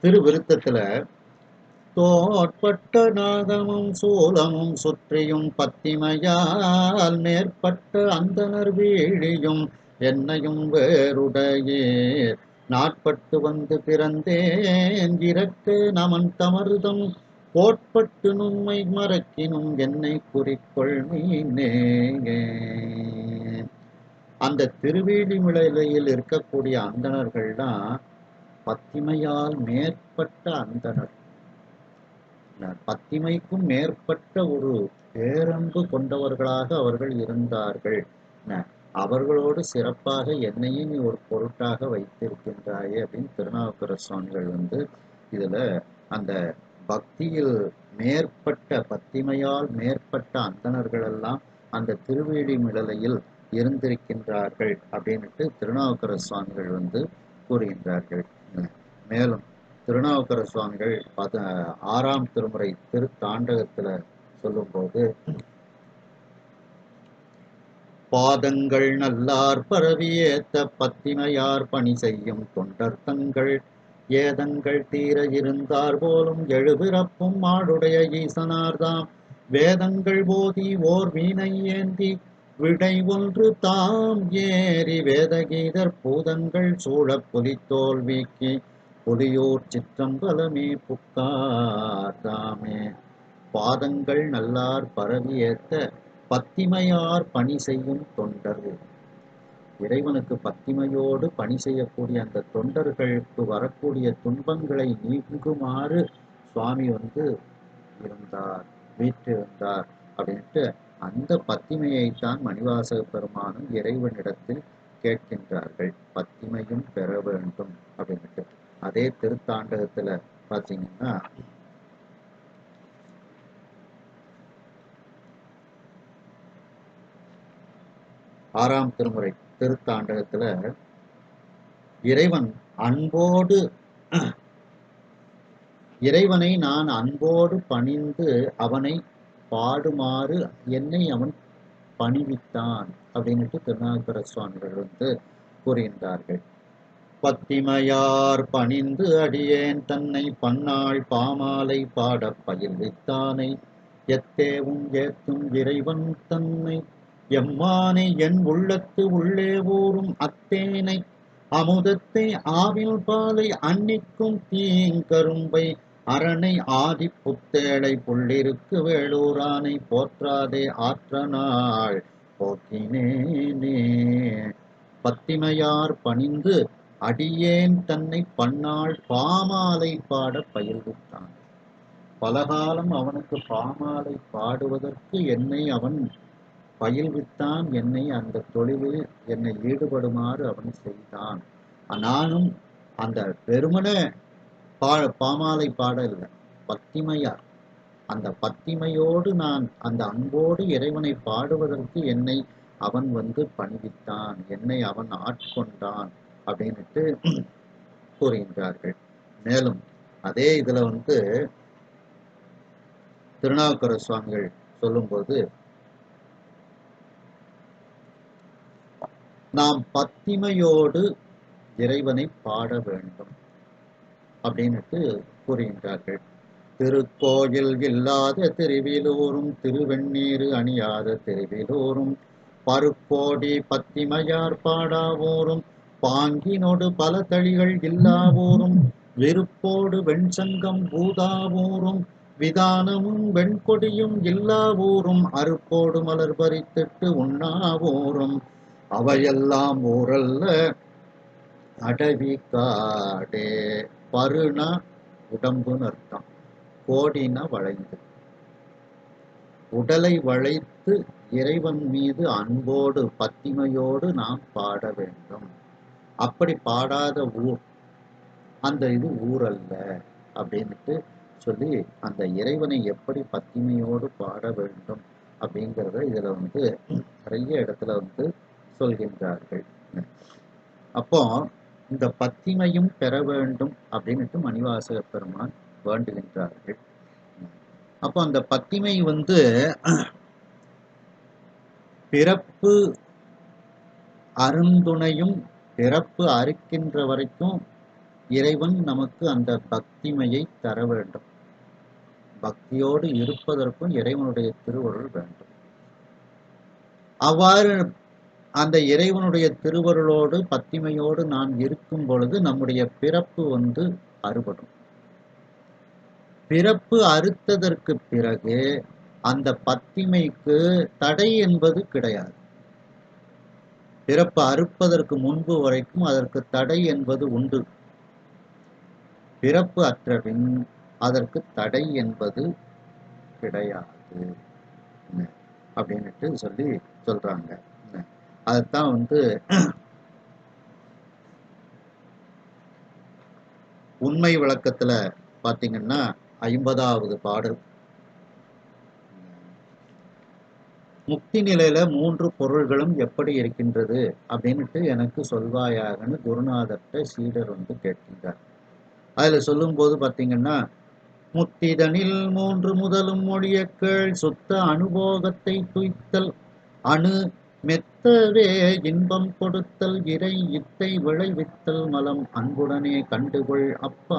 திருவிருத்தத்துல தோற்பட்ட நாகமும் சூலமும் சுற்றியும் பத்திமையால் மேற்பட்ட அந்தனர் வீழியும் என்னையும் வேறுடையீர் நாட்பட்டு வந்து பிறந்தேன் இறக்க நமன் தமருதம் கோட்பட்டு நுண்மை மறக்கினும் என்னை குறிக்கொள் மீனே. அந்த திருவேலிமலையில் இருக்கக்கூடிய அந்தணர்கள்தான் பத்திமையால் மேற்பட்ட அந்தணர். பத்திமைக்கும் மேற்பட்ட ஒரு பேரன்பு கொண்டவர்களாக அவர்கள் இருந்தார்கள். அவர்களோடு சிறப்பாக என்னையும் நீ ஒரு பொருட்டாக வைத்திருக்கின்றாயே அப்படின்னு திருநாவுக்கர சுவாமிகள் இதுல அந்த பக்தியில் மேற்பட்ட பத்திமையால் மேற்பட்ட அந்தணர்கள் எல்லாம் அந்த திருவேலிமலையில் இருந்திருக்கின்றார்கள் அப்படின்ட்டு திருநாவுக்கர சுவாமிகள் கூறுகின்றார்கள். மேலும் திருநாவுக்கர சுவாமிகள் 6ஆம் திருமுறை திருத்தாண்டகத்துல சொல்லும்போது, பாதங்கள் நல்லார் பரவியேத்த பத்திமையார் பணி செய்யும் தொண்டர்த்தங்கள் ஏதங்கள் தீர இருந்தார் போலும் எழுபிறப்பும் மாடுடைய ஈசனார்தாம் வேதங்கள் போதி ஓர் வீணை ஏந்தி விடை ஒன்று தாம் ஏறி வேதகீதர் பூதங்கள் சூழ புலித்தோல் வீக்கி புலியூர் சிற்றம்பலமே புக்காதாமே. பாதங்கள் நல்லார் பரவியேத்த பத்திமையார் பணி செய்யும் தொண்டர்கள், இறைவனுக்கு பத்திமையோடு பணி செய்யக்கூடிய அந்த தொண்டர்களுக்கு வரக்கூடிய துன்பங்களை நீங்குமாறு சுவாமி இருந்தார், வீற்றிருந்தார் அப்படின்ட்டு அந்த பத்திமையைத்தான் மணிவாசக பெருமானும் இறைவனிடத்தில் கேட்கின்றார்கள். பத்திமையும் பெற வேண்டும் அப்படின்ட்டு. அதே திருத்தாண்டகத்துல பாத்தீங்கன்னா 6ஆம் திருமுறை திருத்தாண்டகத்துல இறைவனை நான் அன்போடு பணிந்து அவனை பாடுமாறு என்னை அவன் பணிவித்தான் அப்படின்ட்டு திருநாவுக்கர சுவாமிகள் கூறுகின்றார்கள். பத்திமையார் பணிந்து அடியேன் தன்னை பன்னாள் பாமாலை பாட பயில்வித்தானை எத்தேவும் ஏத்தும் இறைவன் தன்னை எம்மானை என் உள்ளத்து உள்ளே ஊறும் அத்தேனை அமுதத்தை ஆவில் பாலை அன்னிக்கும் தீங்கரும்பை அரணை ஆதி புத்தேளை புள்ளிருக்கு வேளூரானை போற்றாதே ஆற்ற நாள் போக்கினேனே. பத்திமையார் பணிந்து அடியேன் தன்னை பன்னாள் பாமாலை பாட பயில்வித்தான். பலகாலம் அவனுக்கு பாமாலை பாடுவதற்கு என்னை அவன் பயில்வித்தான், என்னை அந்த தொழிலில் என்னை ஈடுபடுமாறு அவன் செய்தான். நானும் அந்த வெறுமன பாமாலை பாட இல்லை, பத்திமையார் அந்த பத்திமையோடு நான் அந்த அன்போடு இறைவனை பாடுவதற்கு என்னை அவன் பணிவித்தான், என்னை அவன் ஆட்கொண்டான் அப்படின்ட்டு கூறுகின்றார்கள். மேலும் அதே இதுல திருநாவுக்கர சுவாமிகள் சொல்லும்போது, நாம் பத்திமையோடு இறைவனை பாட வேண்டும் அப்படின்னுட்டு கூறுகின்றார்கள். திருக்கோயில் இல்லாத திருவிலூரும் திருவெண்ணீரு அணியாத திருவிலூரும் பருக்கோடி பத்திமையார் பாடாவோரும் பாங்கினோடு பல தளிகள் இல்லாவோரும் விருப்போடு வெண்சங்கம் பூதாவோரும் விதானமும் வெண்கொடியும் இல்லாவோரும் அருப்போடு மலர் பறித்திட்டு உண்ணாவோரும் அவையெல்லாம் ஊரல்ல அடவி காடே. பருனா உடம்புன்னு அர்த்தம், கோடினா வளைந்து. உடலை வளைத்து இறைவன் மீது அன்போடு பத்திமையோடு நாம் பாட வேண்டும். அப்படி பாடாத ஊர் அந்த இது ஊர் அல்ல அப்படின்ட்டு சொல்லி அந்த இறைவனை எப்படி பத்திமையோடு பாட வேண்டும் அப்படிங்கிறத இதுல வந்து நிறைய இடத்துல வந்து சொல்கின்றார்கள். அப்போ இந்த பத்திமையும் பெற வேண்டும் அப்படின்ட்டு மணிவாசக பெருமான் வேண்டுகின்றார்கள். அப்போ அந்த பத்திமை வந்து பிறப்பு அருந்துணையும் பிறப்பு அறுக்கின்ற வரைக்கும் இறைவன் நமக்கு அந்த பக்திமையை தர வேண்டும். பக்தியோடு இருப்பதற்கும் இறைவனுடைய திருவருள் வேண்டும். அவ்வாறு அந்த இறைவனுடைய திருவருளோடு பத்திமையோடு நாம் இருக்கும் பொழுது நம்முடைய பிறப்பு வந்து அறுபடும். பிறப்பு அறுத்ததற்கு பிறகு அந்த பத்திமைக்கு தடை என்பது கிடையாது. பிறப்பு அறுப்பதற்கு முன்பு வரைக்கும் அதற்கு தடை என்பது உண்டு. பிறப்பு அற்றபின் அதற்கு தடை என்பது கிடையாது அப்படின்னுட்டு சொல்லி சொல்றாங்க. அதுதான் வந்து உண்மை விளக்கத்துல பாத்தீங்கன்னா 50வது பாடல். முக்தி நிலையில 3 பொருள்களும் எப்படி இருக்கின்றது அப்படின்னுட்டு எனக்கு சொல்வாயாகன்னு குருநாதர்கிட்ட சீடர் வந்து கேட்கின்றார். அதுல சொல்லும் போது பாத்தீங்கன்னா, முத்திதனில் 3 முதலும் மொழிய கேள் சுத்த அனுபோகத்தை துய்த்தல் அணு மெத்தவே இன்பம் கொடுத்தல் இறை இத்தை விளைவித்தல் மலம் அன்புடனே கண்டுகொள் அப்பா.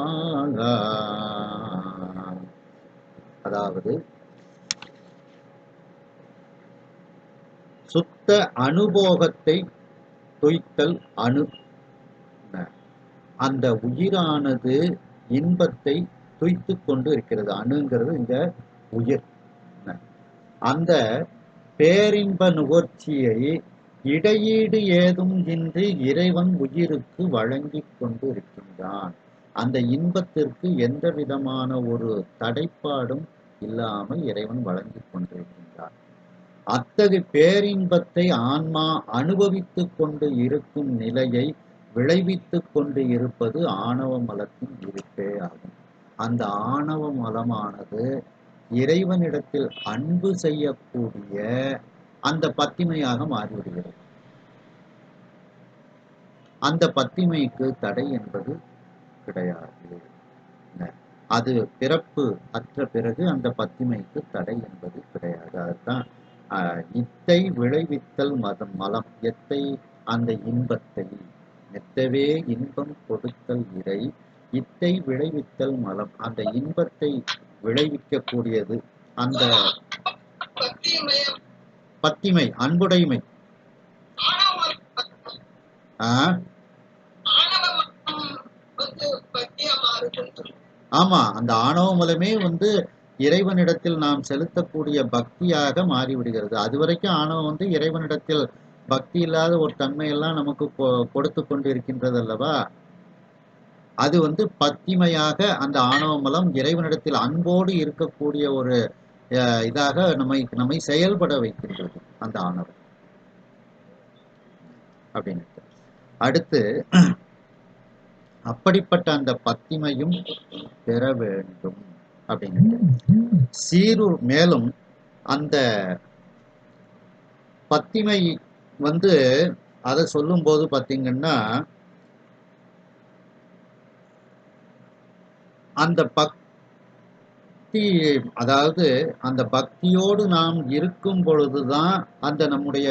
அதாவது சுத்த அனுபோகத்தை துய்த்தல் அணு, அந்த உயிரானது இன்பத்தை துய்த்து கொண்டு இருக்கிறது. அணுங்கிறது இந்த உயிர். அந்த பேரின்ப நுகர்ச்சியை இடையீடு ஏதும் இன்றி இறைவன் உயிருக்கு வழங்கி கொண்டு இருக்கின்றான். அந்த இன்பத்திற்கு எந்த விதமான ஒரு தடைப்பாடும் இல்லாமல் இறைவன் வழங்கி கொண்டிருக்கின்றான். அத்தகைய பேரின்பத்தை ஆன்மா அனுபவித்துக் கொண்டு இருக்கும் நிலையை விளைவித்துக் கொண்டு இருப்பது ஆணவ மலத்தின் இருப்பே ஆகும். அந்த ஆணவ மலமானது இறைவனிடத்தில் அன்பு செய்யக்கூடிய அந்த பத்திமையாக மாறிவிடுகிறது. அந்த பத்திமைக்கு தடை என்பது கிடையாது. அது பிறப்பு அற்ற பிறகு அந்த பத்திமைக்கு தடை என்பது கிடையாது. அதுதான் இத்தை விளைவித்தல் மலம். எத்தை அந்த இன்பத்தை, மெத்தவே இன்பம் கொடுத்தல் இறை இத்தை விளைவித்தல் மலம். அந்த இன்பத்தை விளைவிக்கக்கூடியது அந்த பத்திமை, அன்புடைமை. ஆமா, அந்த ஆணவ மலமே வந்து இறைவனிடத்தில் நாம் செலுத்தக்கூடிய பக்தியாக மாறிவிடுகிறது. அதுவரைக்கும் ஆணவம் வந்து இறைவனிடத்தில் பக்தி இல்லாத ஒரு தன்மையெல்லாம் நமக்கு கொடுத்து கொண்டு இருக்கின்றது அல்லவா. அது வந்து பத்திமையாக அந்த ஆணவ மலம் இறைவனிடத்தில் அன்போடு இருக்கக்கூடிய ஒரு இதாக நம்மை செயல்பட வைக்கின்றது அந்த ஆணவம் அப்படின்னு. அடுத்து அப்படிப்பட்ட அந்த பத்திமையும் பெற வேண்டும் அப்படின்னு சீரூர். மேலும் அந்த பத்திமை வந்து அதை சொல்லும் போது பாத்தீங்கன்னா, அந்த பக்தி, அதாவது அந்த பக்தியோடு நாம் இருக்கும் பொழுதுதான் அந்த நம்முடைய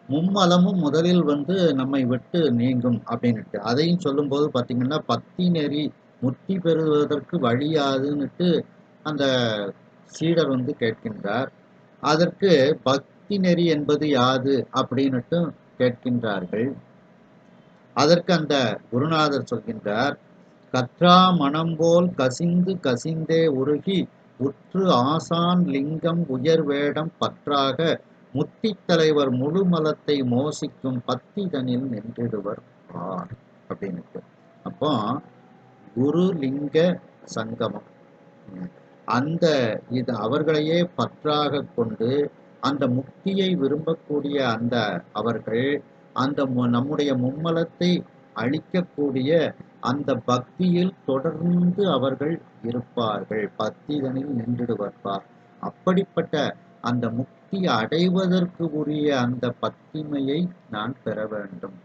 மும்மலமும் முதலில் வந்து நம்மை விட்டு நீங்கும் அப்படின்னுட்டு அதையும் சொல்லும் போது பாத்தீங்கன்னா, பக்தி நெறி முக்தி பெறுவதற்கு வழியாதுன்னுட்டு அந்த சீடர் வந்து கேட்கின்றார். அதற்கு பக்தி நெறி என்பது யாது அப்படின்னுட்டு கேட்கின்றார்கள். அதற்கு அந்த குருநாதர் சொல்கின்றார், கற்றா மனம் போல் கசிந்து கசிந்தே உருகி உற்று ஆசான் லிங்கம் உயர் வேடம் பற்றாக முத்தி தலைவர் முழு மலத்தை மோசிக்கும் பத்திதனில் நின்றிடுவர் பார். அப்படின்னுட்டு. அப்போ குரு லிங்க சங்கமம், அந்த இது அவர்களையே பற்றாக கொண்டு அந்த முக்தியை விரும்பக்கூடிய அந்த அவர்கள் அந்த நம்முடைய மும்மலத்தை அழிக்கக்கூடிய அந்த பக்தியில் தொடர்ந்து அவர்கள் இருப்பார்கள், பக்திதனில் நின்றுடுவார். அப்படிப்பட்ட அந்த முக்தி அடைவதற்கு உரிய அந்த பக்திமையை நான் பெற வேண்டும்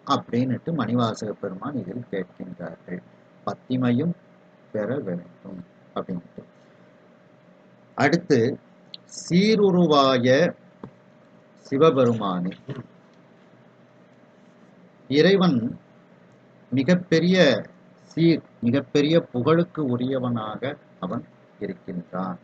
அப்படின்னுட்டு மணிவாசக பெருமான் இதில் கேட்கின்றார்கள். பக்திமையும் பெற வேண்டும் அப்படின்ட்டு. அடுத்து சீருருவாய சிவபெருமானே, இறைவன் மிகப்பெரிய சீர், மிகப்பெரிய புகழுக்கு உரியவனாக அவன் இருக்கின்றான்.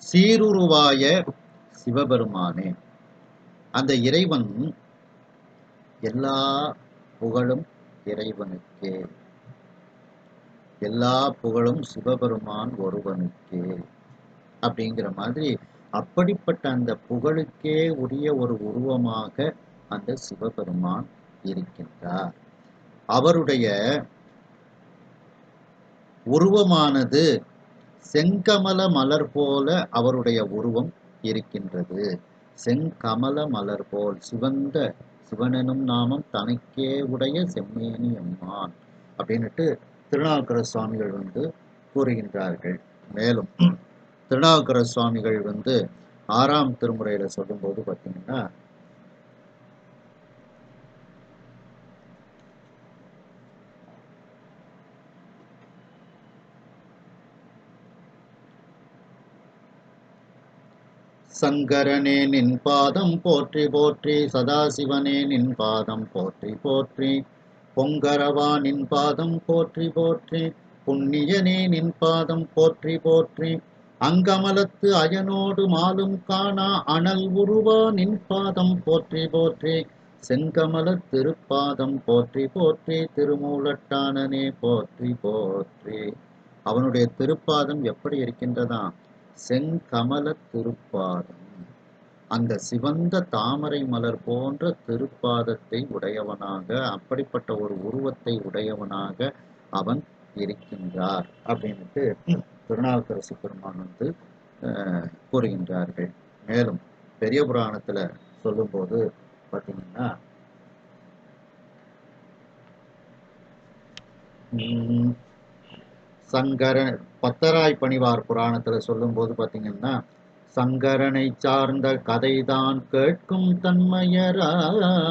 சீருருவாய சிவபெருமானே, அந்த இறைவன் எல்லா புகழும் இறைவனுக்கே, எல்லா புகழும் சிவபெருமான் ஒருவனுக்கே அப்படிங்கிற மாதிரி அப்படிப்பட்ட அந்த புகழுக்கே உரிய ஒரு உருவமாக அந்த சிவபெருமான் இருக்கின்றார். அவருடைய உருவமானது செங்கமல மலர் போல அவருடைய உருவம் இருக்கின்றது. செங்கமல மலர் போல் சிவந்த சிவனெனும் நாமம் தனக்கே உடைய செம்மேனி அம்மான் அப்படின்னுட்டு திருநாவுக்கர சுவாமிகள் கூறுகின்றார்கள். மேலும் திருநாவுக்கர சுவாமிகள் 6ஆம் திருமுறையில சொல்லும்போது பார்த்தீங்கன்னா, சங்கரனே நின் பாதம் போற்றி போற்றி, சதாசிவனே நின் பாதம் போற்றி போற்றி, பொங்கரவா நின் பாதம் போற்றி போற்றி, புண்ணியனே நின் பாதம் போற்றி போற்றி, அங்கமலத்து அயனோடு மாலும் காணா அனல் உருவா நின் பாதம் போற்றி போற்றி, செங்கமல திருப்பாதம் போற்றி போற்றி, திருமூலட்டானனே போற்றி போற்றி. அவனுடைய திருப்பாதம் எப்படி இருக்கின்றதா? செங்கமல திருப்பாதம், அந்த சிவந்த தாமரை மலர் போன்ற திருப்பாதத்தை உடையவனாக, அப்படிப்பட்ட ஒரு உருவத்தை உடையவனாக அவன் இருக்கின்றார் அப்படின்ட்டு திருநாவுக்கரசு பெருமான் கூறுகின்றார்கள். மேலும் பெரிய புராணத்துல சொல்லும்போது பார்த்தீங்கன்னா, சங்கரன் பத்தராய் பணிவார் புராணத்துல சொல்லும்போது பார்த்தீங்கன்னா, சங்கரனை சார்ந்த கதைதான் கேட்கும் தன்மையராயே,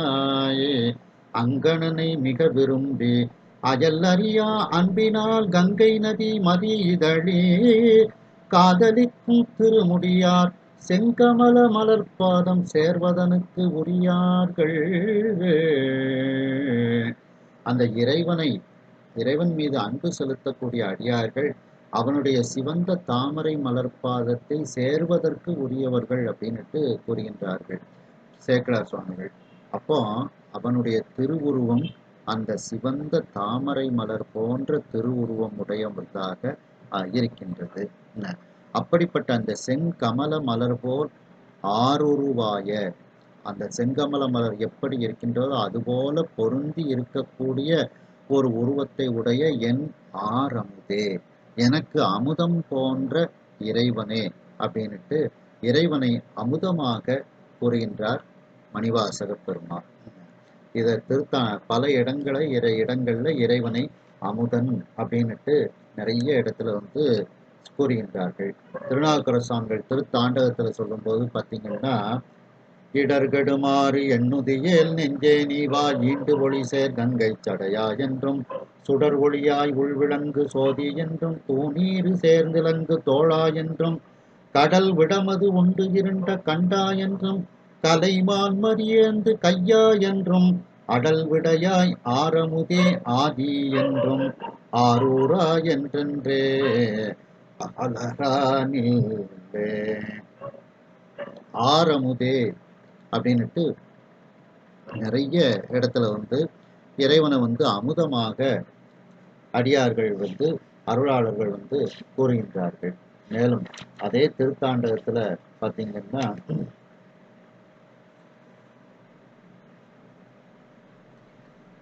அங்கணனை மிக விரும்பி அயல் அறியா அன்பினால் கங்கை நதி மதி இதழே, காதலிக்கும் திருமுடியார் செங்கமல மலர்பாதம் சேர்வதனுக்கு உரியார்கள். அந்த இறைவன் மீது அன்பு செலுத்தக்கூடிய அடியார்கள் அவனுடைய சிவந்த தாமரை மலர்பாதத்தை சேர்வதற்கு உரியவர்கள் அப்படின்னுட்டு கூறுகின்றார்கள் சேக்கிழார் சுவாமிகள். அப்போ அவனுடைய திருவுருவம் அந்த சிவந்த தாமரை மலர் போன்ற திருவுருவம் உடையதாக இருக்கின்றது. அப்படிப்பட்ட அந்த செங்கமல மலர் போல் ஆருருவாய, அந்த செங்கமல மலர் எப்படி இருக்கின்றதோ அதுபோல பொருந்தி இருக்கக்கூடிய ஒரு உருவத்தை உடைய என் ஆரமுதே, எனக்கு அமுதம் போன்ற இறைவனே அப்படின்னுட்டு இறைவனை அமுதமாக கூறுகின்றார் மணிவாசக பெருமாள். இதை பல இடங்கள்ல இறைவனை அமுதன் அப்படின்னுட்டு நிறைய இடத்துல கூறுகின்றார்கள். திருநாவுக்கர சுவாமிகள் திருத்தாண்டகத்துல சொல்லும் போது பார்த்தீங்கன்னா, இடர்கெடுமாறு எண்ணுதியேல் நெஞ்சே நீவா ஈண்டு ஒளி சேர் கங்கை சடையா என்றும், சுடர் ஒளியாய் உள்விளங்கு சோதி என்றும், தூணீறு சேர்ந்திலங்கு தோழா என்றும், கடல் விடமது உண்டு இருண்ட கண்டா என்றும், கலைமான் மறியேந்து கையா என்றும், அடல் விடையாய் ஆரமுதே ஆதி என்றும், ஆரூரா என்றென்றே அலரானில்லே. ஆரமுதே அப்படின்னுட்டு நிறைய இடத்துல வந்து இறைவனை வந்து அமுதமாக அடியார்கள் வந்து அருளாளர்கள் வந்து கூறுகின்றார்கள். மேலும் அதே திருத்தாண்டகத்துல பார்த்தீங்கன்னா,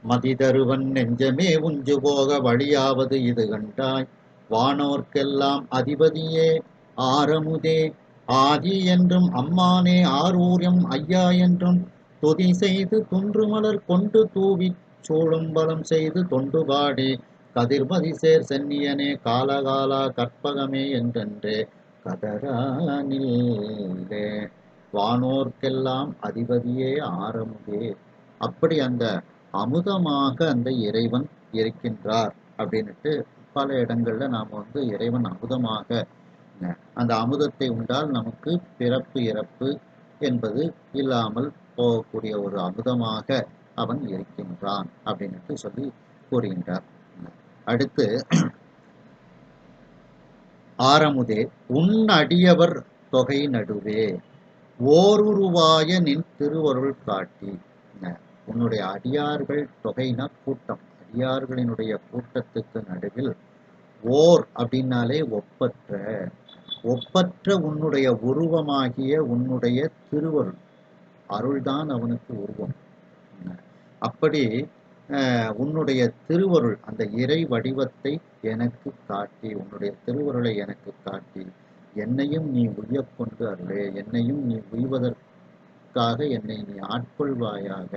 மதிதருவன் நெஞ்சமே உஞ்சு போக வழியாவது இது கண்டாய், வானோர்க்கெல்லாம் அதிபதியே ஆரமுதே ஆதி என்றும் அம்மானே ஆரூரியம் ஐயா என்றும் துதி செய்து துன்றுமலர் கொண்டு தூவிச் சூழும் பலம் செய்து தொண்டு பாடி கதிர்மதி சேர் சென்னியனே காலகாலா கற்பகமே என்றென்றே கதரானில்லே. வானோர்க்கெல்லாம் அதிபதியே ஆரமுதே. அப்படி அந்த அமுதமாக அந்த இறைவன் இருக்கின்றார் அப்படின்னுட்டு பல இடங்கள்ல நாம் வந்து இறைவன் அமுதமாக, அந்த அமுதத்தை உண்டால் நமக்கு பிறப்பு இறப்பு என்பது இல்லாமல் போகக்கூடிய ஒரு அமுதமாக அவன் இருக்கின்றான் அப்படின்னுட்டு சொல்லி கூறுகின்றார். அடுத்து, ஆரமுதே உன் அடியவர் தொகை நடுவே ஓருருவாய நின் திருவருள் காட்டி. உன்னுடைய அடியார்கள் தொகைனா கூட்டம், அடியார்களினுடைய கூட்டத்துக்கு நடுவில் ஓர் அப்படின்னாலே ஒப்பற்ற, ஒப்பற்ற உன்னுடைய உருவமாகிய உன்னுடைய திருவருள், அருள்தான் அவனுக்கு உருவம். அப்படி உன்னுடைய திருவருள் அந்த இறை வடிவத்தை எனக்கு காட்டி, உன்னுடைய திருவருளை எனக்கு காட்டி, என்னையும் நீ உய்யக்கொண்டு அருளே, என்னையும் நீ உய்வதற்காக என்னை நீ ஆட்கொள்வாயாக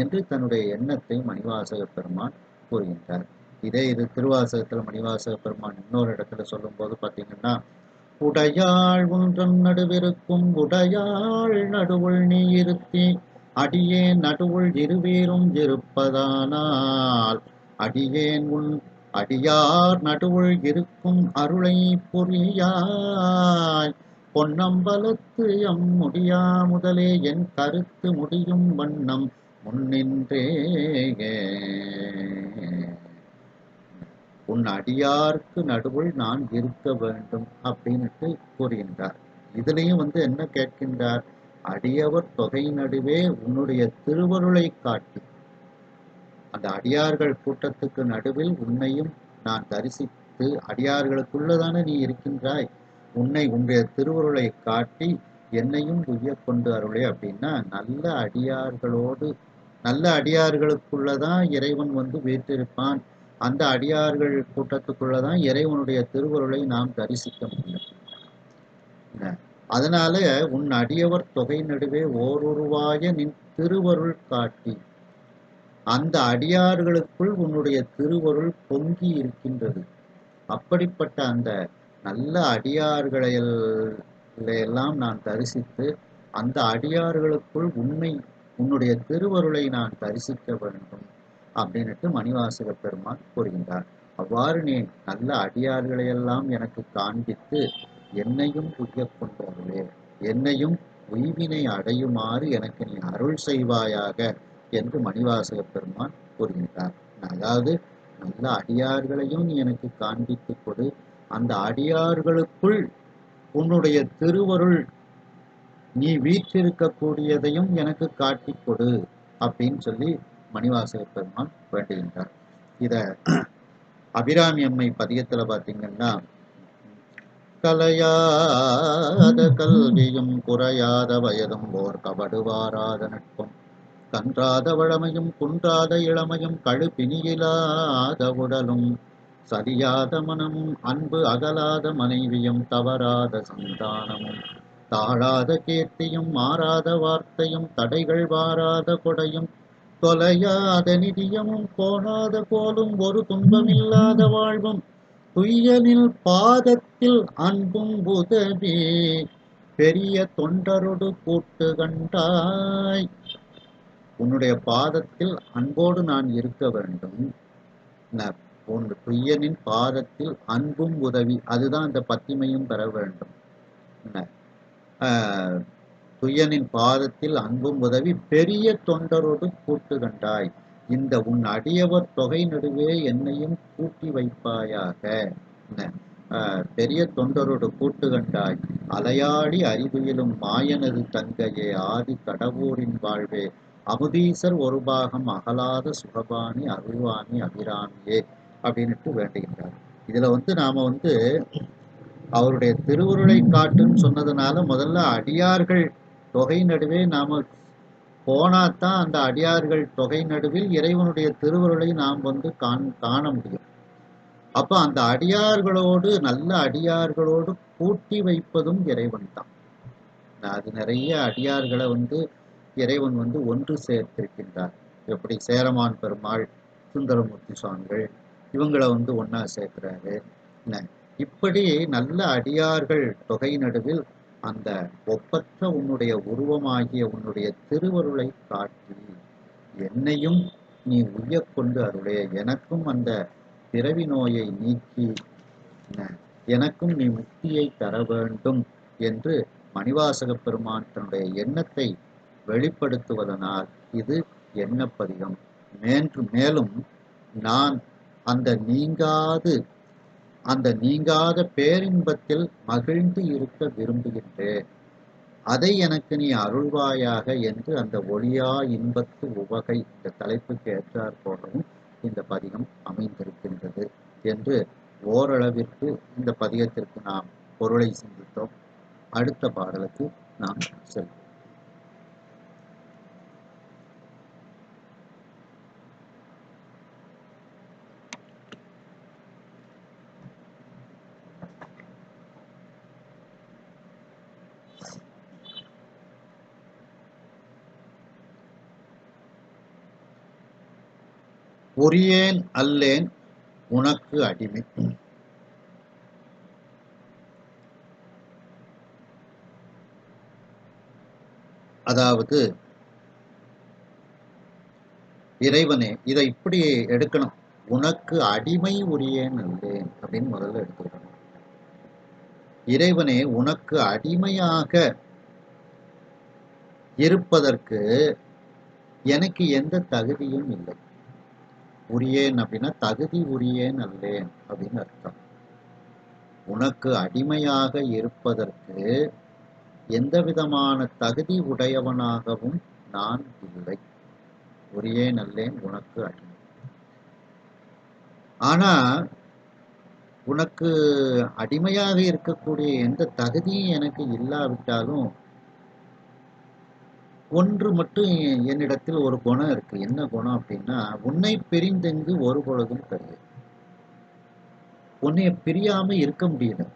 என்று தன்னுடைய எண்ணத்தை மணிவாசக பெருமான் கூறுகின்றார். இதே இது திருவாசகத்தில் மணிவாசக பெருமான் இன்னொரு இடத்துல சொல்லும் போது பார்த்தீங்கன்னா, உடையாள் ஒன்றன் நடுவிருக்கும் உடையாள் நடுவுள் நீ இருத்தி அடியேன் நடுவுள் இருவேரும் இருப்பதானால் அடியேன் உன் அடியார் நடுவுள் இருக்கும் அருளை புரியாய் பொன்னம்பலத்து எம் முடியா முதலே என் கருத்து முடியும் வண்ணம் முன்னின்றே. உன் அடியார்க்கு நடுவுள் நான் இருக்க வேண்டும் அப்படின்னுட்டு கூறுகின்றார். இதுலயும் வந்து என்ன கேட்கின்றார், அடியவர் தொகை நடுவே உன்னுடைய திருவருளை காட்டி, அந்த அடியார்கள் கூட்டத்துக்கு நடுவில் உன்னையும் நான் தரிசித்து, அடியார்களுக்குள்ளதானே நீ இருக்கின்றாய், உன்னை உன்னுடைய திருவருளை காட்டி என்னையும் உய்ய கொண்டு அருளே. அப்படின்னா நல்ல அடியார்களோடு, நல்ல அடியார்களுக்குள்ளதான் இறைவன் வந்து வீற்றிருப்பான். அந்த அடியார்கள் கூட்டத்துக்குள்ளதான் இறைவனுடைய திருவருளை நாம் தரிசிக்க முடியும். அதனால உன் அடியவர் தொகை நடுவே ஓருருவாய நின் திருவருள் காட்டி, அந்த அடியார்களுக்குள் உன்னுடைய திருவருள் பொங்கி இருக்கின்றது. அப்படிப்பட்ட அந்த நல்ல அடியார்களை எல்லாம் நான் தரிசித்து, அந்த அடியார்களுக்குள் உன்னுடைய திருவருளை நான் தரிசிக்க வேண்டும் அப்படின்னுட்டு மணிவாசக பெருமான் கூறுகின்றார். அவ்வாறு நீ நல்ல அடியார்களை எல்லாம் எனக்கு காண்பித்து என்னையும் உய்ய கொண்டவர்களே, என்னையும் உய்வினை அடையுமாறு எனக்கு நீ அருள் செய்வாயாக என்று மணிவாசக பெருமான் கூறுகின்றார். அதாவது நல்ல அடியார்களையும் நீ எனக்கு காண்பித்து கொடு, அந்த அடியார்களுக்குள் உன்னுடைய திருவருள் நீ வீற்றிருக்கக்கூடியதையும் எனக்கு காட்டி கொடு அப்படின்னு சொல்லி மணிவாசக பெருமான் வேண்டுகின்றார். இத அபிராமி அம்மை பதியத்துல பாத்தீங்கன்னா, கலையாத கல்வியும் குறையாத வயதும் ஓர் கபடுவாராத நட்பும் கன்றாத வளமையும் குன்றாத இளமையும் கழுப்பினியிலாத உடலும் சரியாத மனமும் அன்பு அகலாத மனைவியும் தவறாத சந்தானமும் தாழாத கீர்த்தியும் மாறாத வார்த்தையும் தடைகள் வாராத கொடையும் தொலையாத நிதியமும் கோணாத போலும் ஒரு துன்பமில்லாத வாழ்வும் துய்யனில் பாதத்தில் அன்பும் உதவி பெரிய தொண்டரோடு கூட்டு கண்டாய். உன்னுடைய பாதத்தில் அன்போடு நான் இருக்க வேண்டும். உன் துய்யனின் பாதத்தில் அன்பும் உதவி, அதுதான் அந்த பத்திமையும் பெற வேண்டும். துய்யனின் பாதத்தில் அன்பும் உதவி பெரிய தொண்டரோடு கூட்டு கண்டாய். இந்த உன் அடியவர் தொகை நடுவே என்னையும் கூட்டி வைப்பாயாக. பெரிய தொண்டரோடு கூட்டு கண்டாய். அலையாடி அறிவியலும் மாயனது தங்கையே ஆதி கடவுரின் வாழ்வே அமுதீசர் ஒரு பாகம் அகலாத சுகபாணி அருள்வாணி அபிராமியே அப்படின்னுட்டு வேண்டுகின்றார். இதுல நாம அவருடைய திருவுருளை காட்டுன்னு சொன்னதுனால முதல்ல அடியார்கள் தொகை நடுவே நாம போனாதான் அந்த அடியார்கள் தொகை நடுவில் இறைவனுடைய திருவுருளை நாம் காண முடியும். அப்ப அந்த அடியார்களோடு நல்ல அடியார்களோடு கூட்டி வைப்பதும் இறைவன் தான். அது நிறைய அடியார்களை இறைவன் ஒன்று சேர்த்திருக்கின்றார். எப்படி சேரமான் பெருமாள், சுந்தரமூர்த்தி சுவாமிகள் இவங்களை ஒன்னா சேர்க்கிறாரு. இப்படி நல்ல அடியார்கள் தொகை நடுவில் அந்த ஒப்பற்ற உன்னுடைய உருவமாகிய உன்னுடைய திருவருளை காட்டி என்னையும் நீ உய்யக்கொண்டு அருளே, எனக்கும் அந்த பிறவி நோயை நீக்கி எனக்கும் நீ முக்தியை தர வேண்டும் என்று மணிவாசக பெருமான் தன்னுடைய எண்ணத்தை வெளிப்படுத்துவதனால் இது எண்ணப்பதிகம். மேலும் நான் அந்த நீங்காத பேரின்பத்தில் மகிழ்ந்து இருக்க விரும்புகின்றேன், அதை எனக்கு நீ அருள்வாயாக என்று அந்த ஒளியா இன்பத்து உவகை இந்த தலைப்புக்கு ஏற்றாற் போலவும் இந்த பதிகம் அமைந்திருக்கின்றது என்று ஓரளவிற்கு இந்த பதிகத்திற்கு நாம் பொருளை சிந்தித்தோம். அடுத்த பாடலுக்கு நாம் செல்வோம். உரியேன் அல்லேன் உனக்கு அடிமை. அதாவது இறைவனே, இதை இப்படி எடுக்கணும், உனக்கு அடிமை உரியேன் அல்லேன் அப்படின்னு முதல்ல எடுத்துக்கணும். இறைவனே, உனக்கு அடிமையாக இருப்பதற்கு எனக்கு எந்த தகுதியும் இல்லை. உரியேன் அப்படின்னா தகுதி உரியேன் அல்லேன் அப்படின்னு அர்த்தம். உனக்கு அடிமையாக இருப்பதற்கு எந்த விதமான தகுதி உடையவனாகவும் நான் இல்லை. உரியேன் அல்லேன் உனக்கு அடிமை. ஆனா உனக்கு அடிமையாக இருக்கக்கூடிய எந்த தகுதியும் எனக்கு இல்லாவிட்டாலும் ஒன்று மட்டும் என்னிடத்தில் ஒரு குணம் இருக்கு. என்ன குணம் அப்படின்னா, உன்னை பிரிந்தெங்கு ஒரு பொழுதும் கிடையாது. உன்னைய பிரியாம இருக்க முடியல.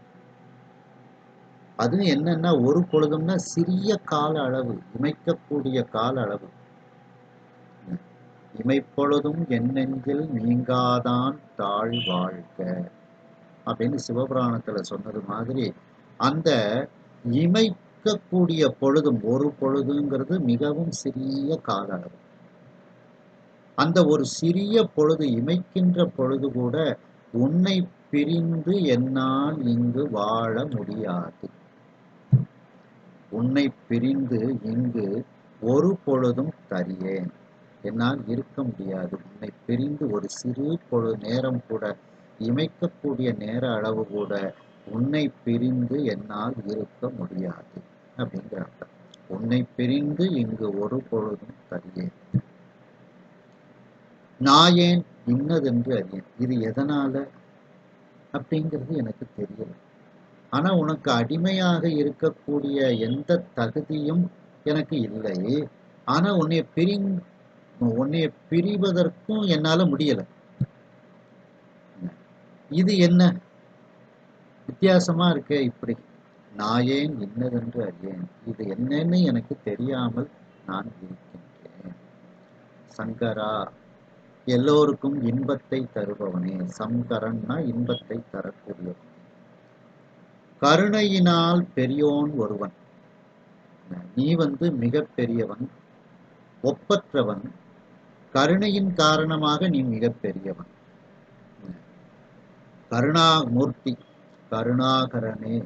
அது என்னன்னா, ஒரு பொழுதும்னா சிறிய கால அளவு, இமைக்கக்கூடிய கால அளவு. இமைப்பொழுதும் என் நெஞ்சில் நீங்காதான் தாழ் வாழ்க அப்படின்னு சிவபுராணத்துல சொன்னது மாதிரி, அந்த இமைக்கக்கூடிய பொழுதும், ஒரு பொழுதுங்கிறது மிகவும் சிறிய கால அளவு. அந்த ஒரு சிறிய பொழுது, இமைக்கின்ற பொழுது கூட உன்னை பிரிந்து என்னால் இங்கு வாழ முடியாது. உன்னை பிரிந்து இங்கு ஒரு பொழுதும் தரியேன், என்னால் இருக்க முடியாது. உன்னை பிரிந்து ஒரு சிறு பொழுது நேரம் கூட, இமைக்கக்கூடிய நேர அளவு கூட உன்னை பிரிந்து என்னால் இருக்க முடியாது அப்படிங்கிறாங்க. உன்னை பிரிந்து இங்கு ஒரு பொழுதும் தரியேன். நாயேன் இன்னதென்று அறியேன். இது எதனால அப்படிங்கிறது எனக்கு தெரியல. ஆனா உனக்கு அடிமையாக இருக்கக்கூடிய எந்த தகுதியும் எனக்கு இல்லை. ஆனா உன்னைய பிரிவதற்கும் என்னால முடியல. இது என்ன வித்தியாசமா இருக்கே இப்படி? நாயேன் இன்னதென்று அறியேன், இது என்னன்னு எனக்கு தெரியாமல் நான் இருக்கின்றேன். சங்கரா, எல்லோருக்கும் இன்பத்தை தருபவனே. சங்கரன்னா இன்பத்தை தரக்கூடியவன். கருணையினால் பெரியோன் ஒருவன். நீ மிக பெரியவன், ஒப்பற்றவன். கருணையின் காரணமாக நீ மிக பெரியவன். கருணாமூர்த்தி, கருணாகரனே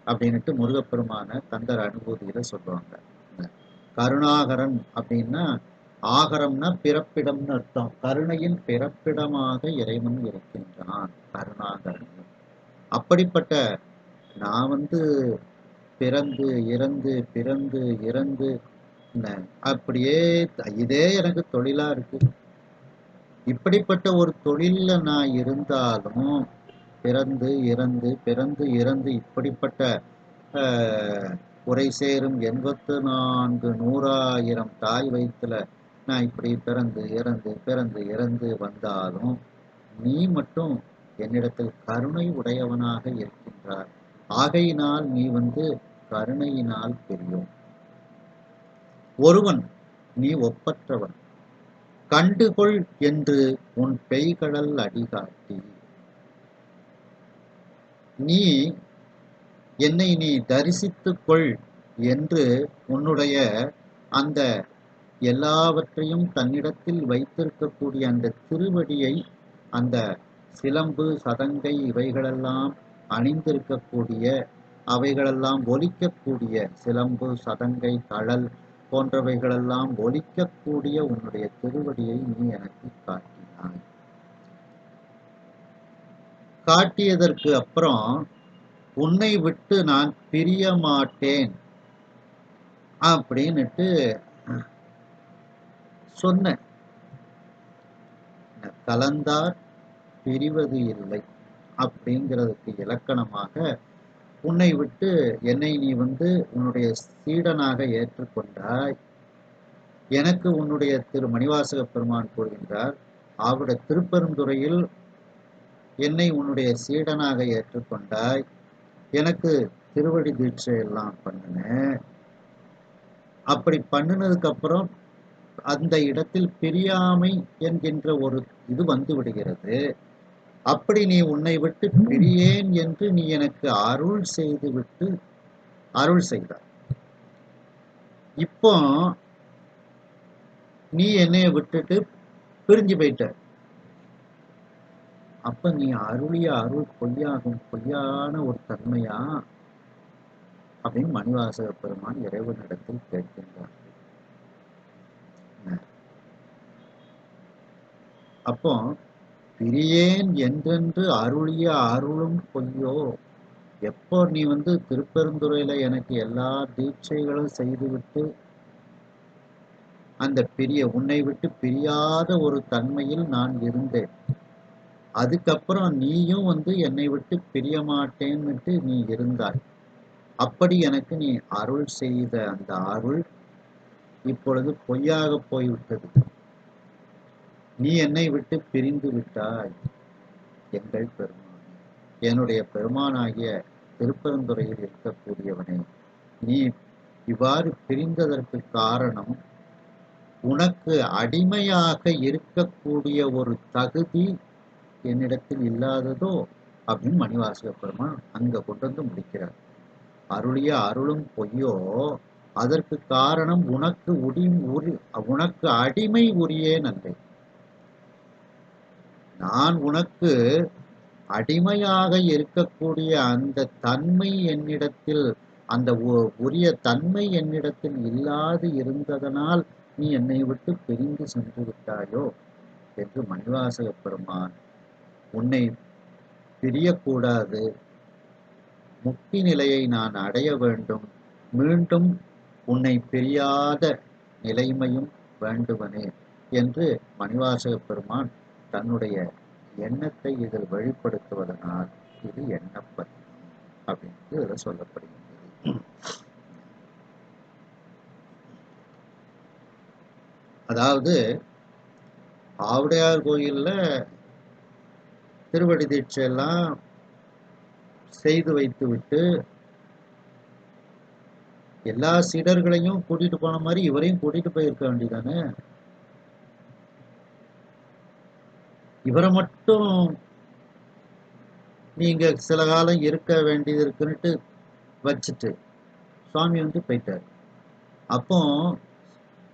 அப்படின்னுட்டு முருகப்பெருமான கந்தர் அனுபூதியில சொல்லுவாங்க. கருணாகரன் அப்படின்னா, ஆகரம்னா பிறப்பிடம்னு அர்த்தம். கருணையின் பிறப்பிடமாக இறைவன் இருக்கின்றான் கருணாகரன். அப்படிப்பட்ட நான் பிறந்து இறந்து பிறந்து இறந்து அப்படியே இதே எனக்கு தொழிலா இருக்கு. இப்படிப்பட்ட ஒரு தொழில்ல நான் இருந்தாலும் பிறந்து இறந்து பிறந்து இறந்து இப்படிப்பட்ட குறை சேரும் 84 100,000 தாய் வயிற்றுல நான் இப்படி பிறந்து இறந்து பிறந்து இறந்து வந்தாலும் நீ மட்டும் என்னிடத்தில் கருணை உடையவனாக இருக்கின்றாய். ஆகையினால் நீ கருணையினால் பெரியோன். ஒருவன் நீ ஒப்பற்றவன் கண்டுகொள் என்று உன் பெய்கடல் அடிகாட்டி நீ என்னை நீ தரிசித்துக் கொள் என்று உன்னுடைய அந்த எல்லாவற்றையும் தன்னிடத்தில் வைத்திருக்கக்கூடிய அந்த திருவடியை அந்த சிலம்பு சதங்கை இவைகளெல்லாம் அணிந்திருக்கக்கூடிய அவைகளெல்லாம் ஒலிக்கக்கூடிய சிலம்பு சதங்கை கழல் போன்றவைகளெல்லாம் ஒலிக்கக்கூடிய உன்னுடைய திருவடியை நீ எனக்கு காட்டினாய். காட்டியதற்கு அப்புறம் உன்னை விட்டு நான் பிரிய மாட்டேன் அப்படின்னுட்டு சொன்ன. கலந்தார் பிரிவது இல்லை அப்படிங்கிறதுக்கு இலக்கணமாக உன்னை விட்டு என்னை நீ உன்னுடைய சீடனாக ஏற்றுக்கொண்டாய். எனக்கு உன்னுடைய திரு மணிவாசக பெருமான் கூறுகின்றார், அவருடைய திருப்பெருந்துறையில் என்னை உன்னுடைய சீடனாக ஏற்றுக்கொண்டாய். எனக்கு திருவடி தீட்சை எல்லாம் பண்ணினேன். அப்படி பண்ணினதுக்கு அப்புறம் அந்த இடத்தில் பிரியாமை என்கின்ற ஒரு இது வந்து விடுகிறது. அப்படி நீ உன்னை விட்டு பிரியேன் என்று நீ எனக்கு அருள் செய்து விட்டு அருள் செய்தாய். இப்போ நீ என்னைய விட்டுட்டு பிரிஞ்சு போயிட்ட. அப்ப நீ அருளிய அருள் பொய்யாகும், பொய்யான ஒரு தன்மையா அப்படின்னு மணிவாசக பெருமான் இறைவனிடத்தில் கேட்கின்றார். அப்போ பிரியேன் என்றென்று அருளிய அருளும் பொய்யோ. எப்போ நீ திருப்பெருந்துறையில எனக்கு எல்லா தீட்சைகளும் செய்துவிட்டு அந்த உன்னை விட்டு பிரியாத ஒரு தன்மையில் நான் இருந்தேன். அதுக்கப்புறம் நீயும் என்னை விட்டு பிரிய மாட்டேன்னுட்டு நீ இருந்தாய். அப்படி எனக்கு நீ அருள் செய்த அந்த அருள் இப்பொழுது பொய்யாக போய்விட்டது. நீ என்னை விட்டு பிரிந்து விட்டாய். எங்கள் பெருமான், என்னுடைய பெருமானாகிய திருப்பெருந்துறையில் இருக்கக்கூடியவனே, நீ இவ்வாறு பிரிந்ததற்கு காரணம் உனக்கு அடிமையாக இருக்கக்கூடிய ஒரு தகுதி என்னிடத்தில் இல்லாததோ அப்படின்னு மணிவாசக பெருமான் அங்க கொண்டு முடிக்கிறார். அருளிய அருளும் பொய்யோ, அதற்கு காரணம் உனக்கு அடிமை உரியேன் அல்ல. நான் உனக்கு அடிமையாக இருக்கக்கூடிய அந்த தன்மை என்னிடத்தில், அந்த உரிய தன்மை என்னிடத்தில் இல்லாது இருந்ததனால் நீ என்னை விட்டு பிரிந்து சென்று விட்டாயோ என்று மணிவாசக பெருமான், உன்னை பிரியக்கூடாது, முக்தி நிலையை நான் அடைய வேண்டும், மீண்டும் உன்னை பிரியாத நிலைமையும் வேண்டுவனே என்று மணிவாசக பெருமான் தன்னுடைய எண்ணத்தை இதில் வெளிப்படுத்துவதனால் இது எண்ணப்பதி அப்படின்னு இதில் சொல்லப்படுகின்றது. அதாவது ஆவுடையார் கோயில்ல திருவடி தீட்சை எல்லாம் செய்து வைத்து விட்டு எல்லா சீடர்களையும் கூட்டிட்டு போன மாதிரி இவரையும் கூட்டிட்டு போயிருக்க வேண்டியதானே. இவரை மட்டும் நீங்க சில காலம் இருக்க வேண்டியது இருக்குன்னுட்டு வச்சுட்டு சுவாமி போயிட்டார். அப்போ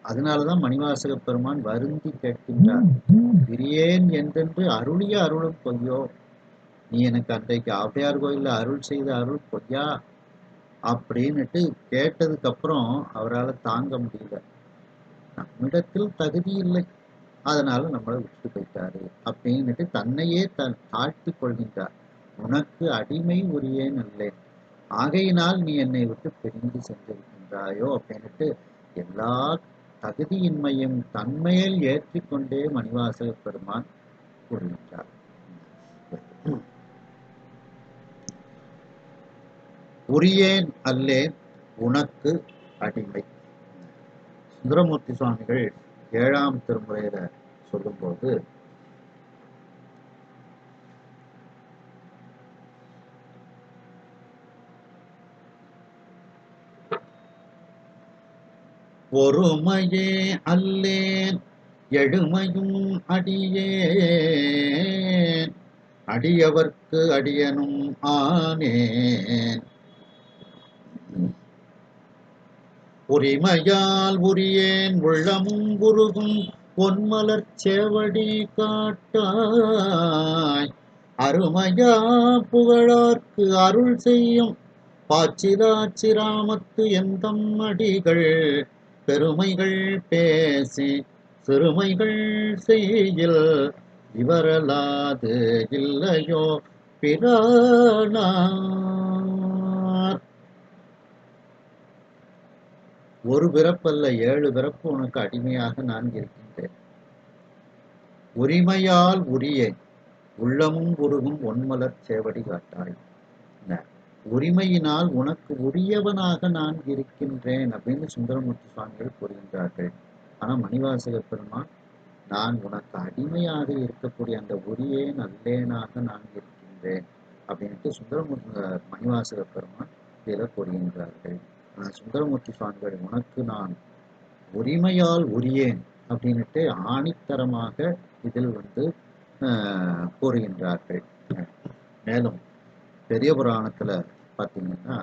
அதனாலதான் மணிவாசக பெருமான் வருந்தி கேட்கின்றார், பிரியேன் என்றென்று அருளிய அருளும் பொய்யோ. நீ எனக்கு அன்றைக்கு ஆவுடையார் கோயில்ல அருள் செய்த அருள் பொய்யா அப்படின்னுட்டு கேட்டதுக்கு அப்புறம் அவரால் தாங்க முடியல. நம்மிடத்தில் தகுதி இல்லை, அதனால நம்மளை விட்டு போயிட்டாரு அப்படின்னுட்டு தன்னையே தாழ்த்தி கொள்கின்றார். உனக்கு அடிமை உரியேன் அல்லேன், ஆகையினால் நீ என்னை விட்டு பிரிந்து சென்றிருக்கின்றாயோ அப்படின்னுட்டு எல்லா தகுதியின்மையும் தன்மையில் ஏற்றிக்கொண்டே மணிவாசக பெருமான் கூறுகின்றார். உரியேன் அல்லேன் உனக்கு அடிமை. சுந்தரமூர்த்தி சுவாமிகள் 7ஆம் திருமுறையில சொல்லும்போது, ஒருமையே அல்லேன் எழுமையும் அடியேன் அடியவர்க்கு அடியனும் ஆனேன் உரிமையால் உரியேன் உள்ளமும் உருகும் பொன்மலர் சேவடி காட்டாய் அருமையா புகழார்க்கு அருள் செய்யும் பாச்சிராச்சிராமத்து எந்தம் அடிகள் பெருமைகள் பேசி சிறுமைகள் செய்யில் இவரலாது இல்லையோ பிரானார். ஒரு பிறப்பல்ல 7 பிறப்பு உனக்கு அடிமையாக நான் இருக்கின்றேன். உரிமையால் உரியேன் உள்ளமும் உருகும் ஒன்மலர் சேவடி காட்டாய். உரிமையினால் உனக்கு உரியவனாக நான் இருக்கின்றேன் அப்படின்னு சுந்தரமூர்த்தி சுவாமிகள் கூறுகின்றார்கள். ஆனா மணிவாசக பெருமான் நான் உனக்கு அடிமையாக இருக்கக்கூடிய அந்த உரியேன் அல்லேனாக நான் இருக்கின்றேன் அப்படின்ட்டு மணிவாசக பெருமான் இதில் கூறுகின்றார்கள். சுந்தரமூர்த்தி சுவாமிகள் உனக்கு நான் உரிமையால் உரியேன் அப்படின்ட்டு ஆணித்தரமாக இதில் கூறுகின்றார்கள். மேலும் பெரிய புராணத்துல பார்த்தீங்கன்னா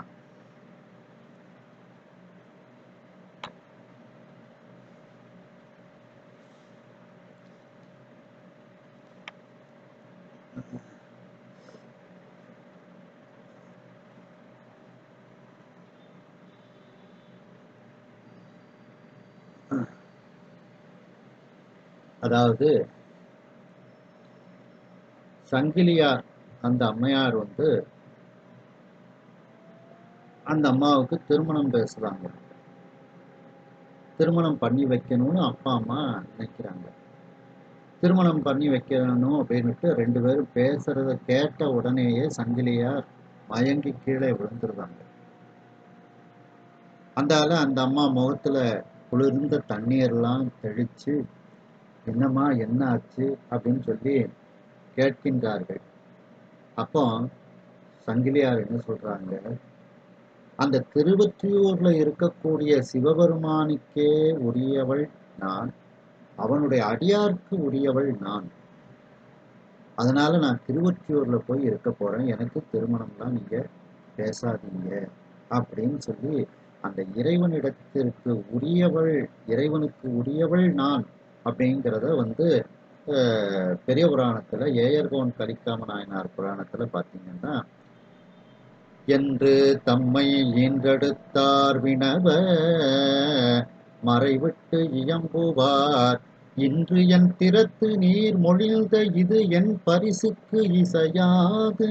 அதாவது சங்கிலியார் அந்த அம்மையார் அந்த அம்மாவுக்கு திருமணம் பேசுறாங்க. திருமணம் பண்ணி வைக்கணும்னு அப்பா அம்மா நினைக்கிறாங்க. திருமணம் பண்ணி வைக்கணும் அப்படின்னுட்டு 2 பேரும் பேசுறத கேட்ட உடனேயே சங்கிலியார் மயங்கி கீழே விழுந்துருவாங்க. அந்த அம்மா முகத்துல குளிர்ந்த தண்ணீர்லாம் தெளிச்சு என்னம்மா என்ன ஆச்சு அப்படின்னு சொல்லி கேட்கின்றார்கள். அப்போ சங்கிலியார் என்ன சொல்றாங்க, அந்த திருவொற்றியூர்ல இருக்கக்கூடிய சிவபெருமானுக்கே உரியவள் நான், அவனுடைய அடியார்க்கு உரியவள் நான். அதனால நான் திருவொற்றியூர்ல போய் இருக்க போறேன், எனக்கு திருமணம்லாம் நீங்க பேசாதீங்க அப்படின்னு சொல்லி அந்த இறைவனிடத்திற்கு உரியவள், இறைவனுக்கு உரியவள் நான் அப்படிங்கிறத பெரிய புராணத்துல ஏயர்கோன் கலிக்காம நாயனார் புராணத்துல பாத்தீங்கன்னா, என்று தம்மை ஈன்றெடுத்தார் வினவ மறைவிட்டு இயம்புவார் இன்று என் திறத்து நீர் மொழிந்த இது என் பரிசுக்கு இசையாது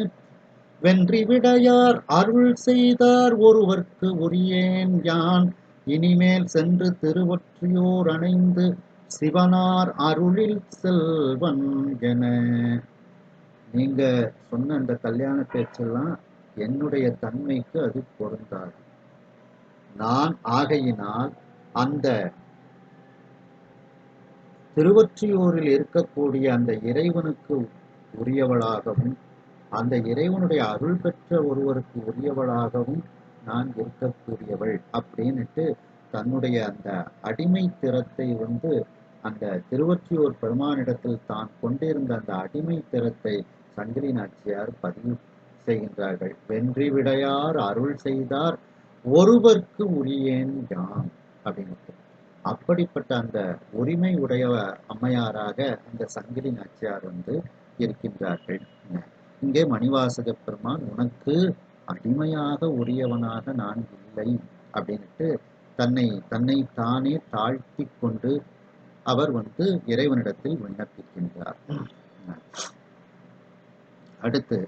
வென்றி விடையார் அருள் செய்தார் ஒருவர்க்கு உரியேன் யான் இனிமேல் சென்று திருவொற்றியூர் அணைந்து சிவனார் அருளில் செல்வன் என. நீங்க சொன்ன அந்த கல்யாண பேச்செல்லாம் என்னுடைய தன்மைக்கு அது பொருந்தாது. நான் ஆகையினால் அந்த திருவொற்றியூரில் இருக்கக்கூடிய அந்த இறைவனுக்கு உரியவளாகவும் அந்த இறைவனுடைய அருள் பெற்ற ஒருவருக்கு உரியவளாகவும் நான் இருக்கக்கூடியவள் அப்படின்னுட்டு தன்னுடைய அந்த அடிமை திறத்தை அந்த திருவொற்றியூர் பெருமானிடத்தில் தான் கொண்டிருந்த அந்த அடிமை திறத்தை சங்கிலி நாச்சியார் பதிவு செய்கின்றார்கள். வென்றி விடையார் அருள் செய்தார் ஒருவர்க்கு உரியேன் யான் அப்படின்ட்டு. அப்படிப்பட்ட அந்த உரிமை உடைய அம்மையாராக அந்த சங்கிலி நாச்சியார் இருக்கின்றார்கள். இங்கே மணிவாசக பெருமான் உனக்கு அடிமையாக உரியவனாக நான் இல்லை அப்படின்ட்டு தன்னை தானே தாழ்த்தி கொண்டு அவர் இறைவனிடத்தில் விண்ணப்பிக்கின்றார். அடுத்து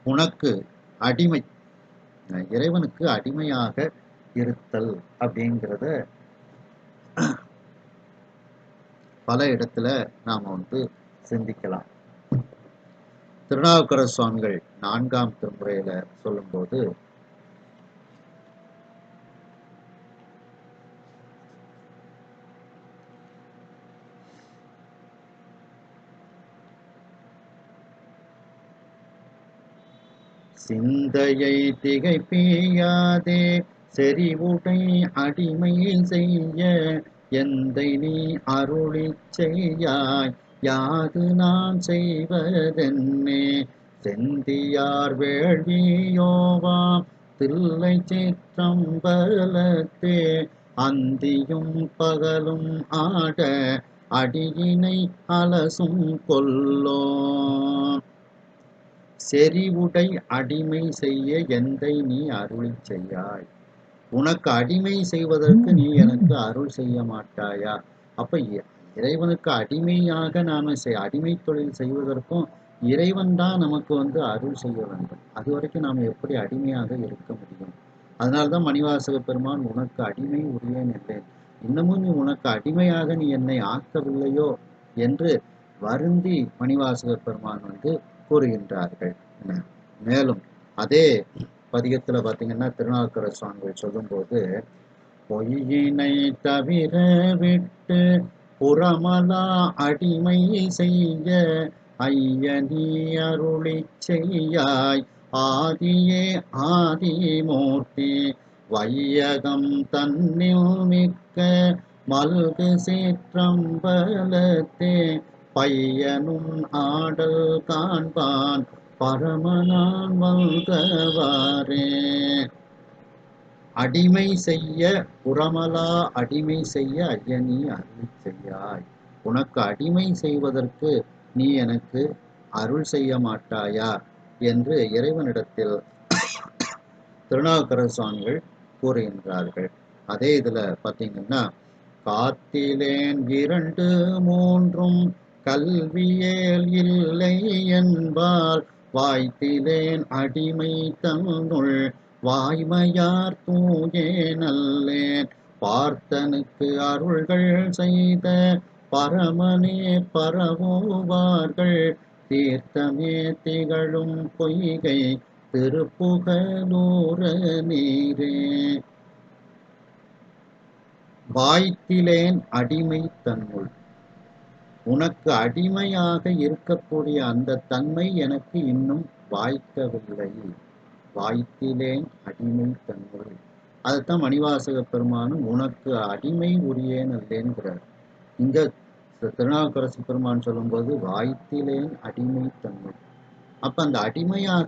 உனக்கு அடிமை, இறைவனுக்கு அடிமையாக இருத்தல் அப்படிங்கிறத பல இடத்துல நாம சிந்திக்கலாம். திருநாவுக்கரசு சுவாமிகள் 4ஆம் திருமுறையில சொல்லும்போது, சிந்தையை திகைப்பியாதே செறிவுடை அடிமை செய்ய எந்தை நீ அருளிச் செய்யாய் யாது நான் செய்வதென்னே செந்தியார் வேள்வியோவாம் தில்லை சிற்றம்பலத்தே அந்தியும் பகலும் ஆட அடியினை அலசும் கொல்லோ செறிவுடை அடிமை செய்ய எந்தை நீ அருளிச் செய்யாய். உனக்கு அடிமை செய்வதற்கு நீ எனக்கு அருள் செய்ய மாட்டாயா? அப்ப இறைவனுக்கு அடிமையாக நாம அடிமை தொழில் செய்வதற்கும் இறைவன் தான் நமக்கு அருள் செய்ய வேண்டும். அது வரைக்கும் நாம எப்படி அடிமையாக இருக்க முடியும்? அதனால்தான் மணிவாசக பெருமான் உனக்கு அடிமை உரியேன் என்றேன். இன்னமும் நீ உனக்கு அடிமையாக நீ என்னை ஆக்கவில்லையோ என்று வருந்தி மணிவாசக பெருமான் கூறுகின்றார்கள். மேலும் அதே பதிகத்துல பாத்தீங்கன்னா திருநாவுக்கரசு சுவாமிகள் சொல்லும்போது, பொய்யினை தவிர விட்டு புறமலா அடிமை செய்ய ஐயனி அருளிச் செய்யாய் ஆதியே ஆதிமூர்த்தி வையகம் தன்னில் மிக்க மல்கு சேற்றம்பலத்தே பையனும் ஆடல் காண்பான் பரமனான் வந்தவாறே. அடிமை செய்ய புறமலா அடிமை செய்ய ஐயனி அருள் செய்யாய். உனக்கு அடிமை செய்வதற்கு நீ எனக்கு அருள் செய்ய மாட்டாயா என்று இறைவனிடத்தில் திருநாவுக்கரசு சுவாமிகள் கூறுகின்றார்கள். அதே இதுல பாத்தீங்கன்னா, காத்திலேன் 2 3 கல்வியேல் இல்லை என்பால் வாய்த்திலேன் அடிமை தன்னுள் வாய்மையார் தூயே நல்லேன் பார்த்தனுக்கு அருள்கள் செய்த பரமனே பரவுவார்கள் தீர்த்தமே திகழும் பொய்கை திருப்புகலூர நீரே. வாய்த்திலேன் அடிமை தன்னுள், உனக்கு அடிமையாக இருக்கக்கூடிய அந்த தன்மை எனக்கு இன்னும் வாய்க்கவில்லை. வாய்த்திலேன் அடிமை தன்னுள், அதைத்தான் மணிவாசக பெருமானும் உனக்கு அடிமை உரியேன் அல்லேன்கிறார். இந்த திருநாவுக்கரசு பெருமான் சொல்லும்போது வாய்த்திலேன் அடிமை தன்னுள், அப்ப அந்த அடிமையாக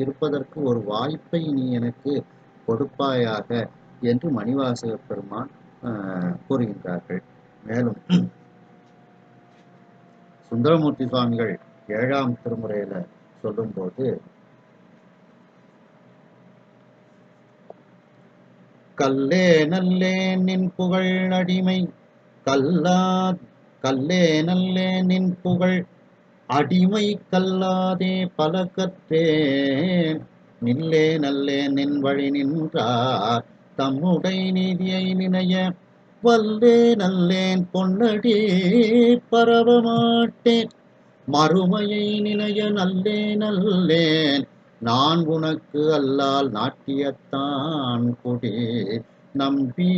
இருப்பதற்கு ஒரு வாய்ப்பை நீ எனக்கு கொடுப்பாயாக என்று மணிவாசக பெருமான் கூறுகின்றார்கள். மேலும் சுந்தரமூர்த்தி சுவாமிகள் 7ஆம் திருமுறையில சொல்லும்போது, கல்லே நல்லே நின் புகழ் அடிமை கல்லே நல்லே நின் புகழ் அடிமை கல்லாதே பல கற்றேன் நில்லே நல்லே நின் வழி நின்றார் தம்முடை நீதியை நினைய வல்லே நல்லேன் பொன்னடி பரவ மாட்டேன் மறுமையை நினைய நல்லே நல்லேன் நான் உனக்கு அல்லால் நாட்டியத்தான் குடி நம்பி.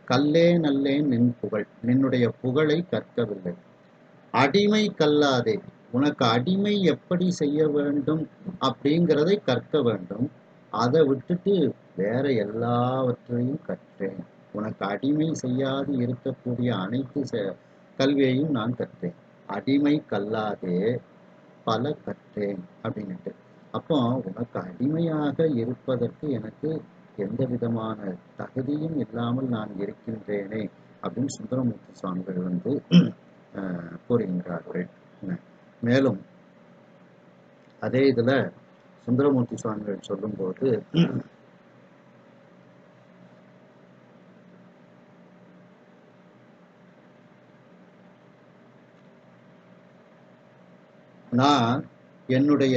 கல்லே நல்லேன் நின் புகழ், நின்னுடைய புகழை கற்கவில்லை. அடிமை கல்லாதே, உனக்கு அடிமை எப்படி செய்ய வேண்டும் அப்படிங்கிறதை கற்க வேண்டும். அதை விட்டுட்டு வேற எல்லாவற்றையும் கற்றேன். உனக்கு அடிமை செய்யாது இருக்கக்கூடிய அனைத்து கல்வியையும் நான் கற்றேன். அடிமை கல்லாதே பல கற்றேன் அப்படின்ட்டு. அப்போ உனக்கு அடிமையாக இருப்பதற்கு எனக்கு எந்த விதமான தகுதியும் இல்லாமல் நான் இருக்கின்றேனே அப்படின்னு சுந்தரமூர்த்தி சுவாமிகள் கூறுகின்றார்கள். மேலும் அதே இதுல சுந்தரமூர்த்தி சுவாமிகள் சொல்லும்போது, நான் என்னுடைய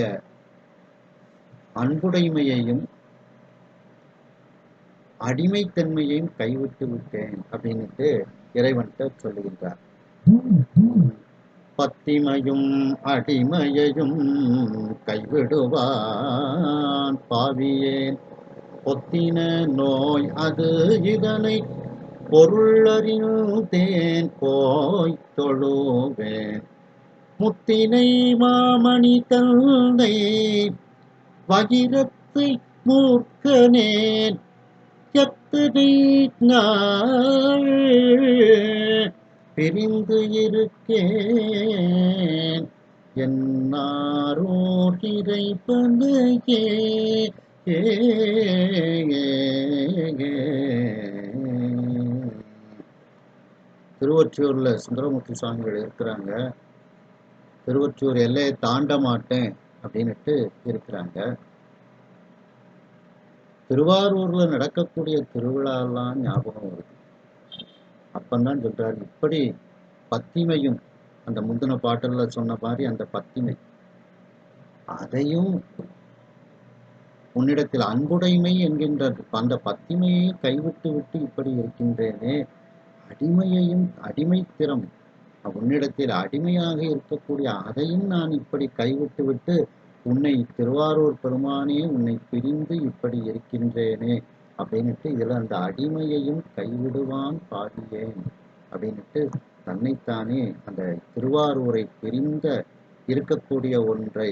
அன்புடைமையையும் அடிமைத்தன்மையையும் கைவிட்டு விட்டேன் அப்படின்னுட்டு இறைவன்கிட்ட சொல்லுகின்றார். பத்திமையும் அடிமையையும் கைவிடுவான் பாவியேன், பொத்தின நோய் அது இதனை பொருளறிந்தேன் போய் தொழுவேன், முத்தினை மாமணி தந்தை வகிரத்தை மூர்க்கனேன், எத்தனை நாள் பிரிந்து இருக்கேன், என்னாரோர் இறைவனையே. திருவொற்றியூர்ல சுந்தரமூர்த்தி சுவாமிகள் இருக்கிறாங்க. திருவொற்றியூர் எல்லையை தாண்ட மாட்டேன் அப்படின்னுட்டு இருக்கிறாங்க. திருவாரூர்ல நடக்கக்கூடிய திருவிழாலாம் ஞாபகம் வருது. அப்பந்தான் சொல்றாரு, இப்படி பத்திமையும் அந்த முந்தின பாட்டுல சொன்ன மாதிரி அந்த பத்திமை, அதையும் உன்னிடத்தில் அன்புடைமை என்கின்ற அந்த பத்திமையை கைவிட்டு விட்டு இப்படி இருக்கின்றேனே, அடிமையையும் அடிமைத்திறம் உன்னிடத்தில் அடிமையாக இருக்கக்கூடிய அதையும் நான் இப்படி கைவிட்டு விட்டு உன்னை திருவாரூர் பெருமானே உன்னை பிரிந்து இப்படி இருக்கின்றேனே அப்படின்னுட்டு இதுல அந்த அடிமையையும் கைவிடுவான் பாடியேன் அப்படின்னுட்டு தன்னைத்தானே அந்த திருவாரூரை பிரிந்த இருக்கக்கூடிய ஒன்றை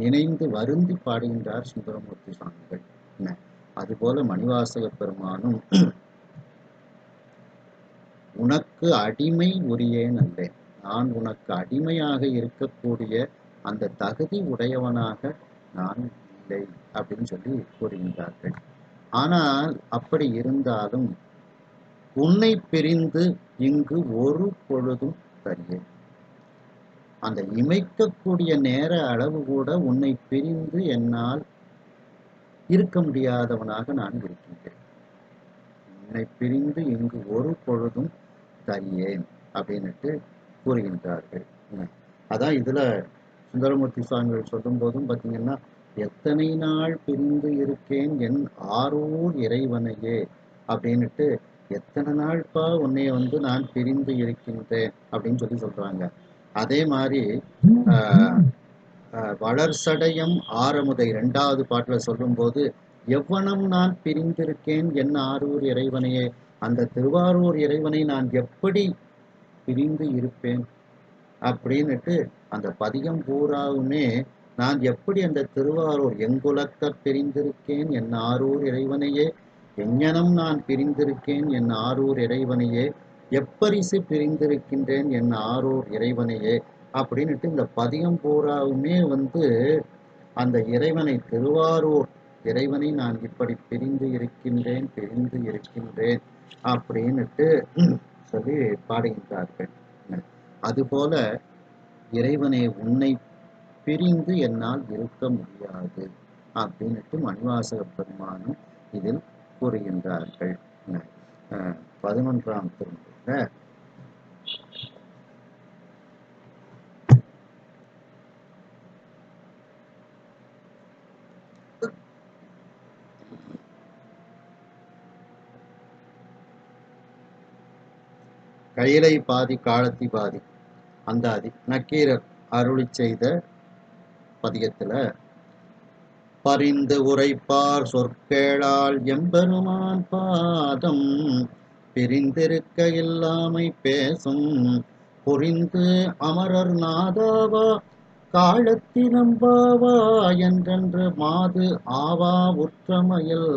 நினைந்து வருந்தி பாடுகின்றார் சுந்தரமூர்த்தி சுவாமிகள். அதுபோல மணிவாசக பெருமானும் உனக்கு அடிமை உரியேன் அல்லேன், நான் உனக்கு அடிமையாக இருக்கக்கூடிய அந்த தகுதி உடையவனாக நான் இல்லை அப்படின்னு சொல்லி கூறுகின்றார்கள். ஆனால் அப்படி இருந்தாலும் உன்னை பிரிந்து இங்கு ஒரு பொழுதும் தரியேன், அந்த இமைக்கக்கூடிய நேர அளவு கூட உன்னை பிரிந்து என்னால் இருக்க முடியாதவனாக நான் இருக்கின்றேன், உன்னை பிரிந்து இங்கு ஒரு பொழுதும் தரியேன் அப்படின்னுட்டு கூறுகின்றார்கள். அதான் இதுல சுந்தரமூர்த்தி சுவாமிகள் சொல்லும் போதும் பார்த்தீங்கன்னா, எத்தனை நாள் பிரிந்து இருக்கேன் என் ஆரூர் இறைவனையே அப்படின்னுட்டு, எத்தனை நாள்பா உன்னைய நான் பிரிந்து இருக்கின்றேன் அப்படின்னு சொல்லி சொல்றாங்க. அதே மாதிரி வளர்சடையம் ஆரமுதை 2வது பாட்டுல சொல்லும் போது, எவ்வனம் நான் பிரிந்திருக்கேன் என் ஆரூர் இறைவனையே, அந்த திருவாரூர் இறைவனை நான் எப்படி பிரிந்து இருப்பேன் அப்படின்னுட்டு அந்த பதிகம் பூராவுமே நான் எப்படி அந்த திருவாரூர் எங்குலக்க பிரிந்திருக்கேன் என் ஆரூர் இறைவனையே, எஞ்ஞனம் நான் பிரிந்திருக்கேன் என் ஆரூர் இறைவனையே, எப்பரிசு பிரிந்திருக்கின்றேன் என் ஆரூர் இறைவனையே அப்படின்னுட்டு இந்த பதிகம் பூராவுமே அந்த இறைவனை திருவாரூர் இறைவனை நான் இப்படி பிரிந்து இருக்கின்றேன் அப்படின்னுட்டு சொல்லி பாடுகின்றார்கள். அதுபோல இறைவனை உன்னை பிரிந்து என்னால் இருக்க முடியாது அப்படின்னுட்டு மணிவாசக பெருமானும் இதில் கூறுகின்றார்கள். 11ஆம் திருமுறையில கையிலை பாதி காலத்தி பாதி அந்த நக்கீரர் அருளி செய்த பதிகத்துல, பரிந்து உரைப்பார் சொற்கேளால் எம்பெருமான் பாதம் பிரிந்திருக்க இல்லாமை பேசும், புரிந்து அமரர் நாதாவா காலத்தினம்பாவா என்றென்று மாது ஆவா உற்றமையில்,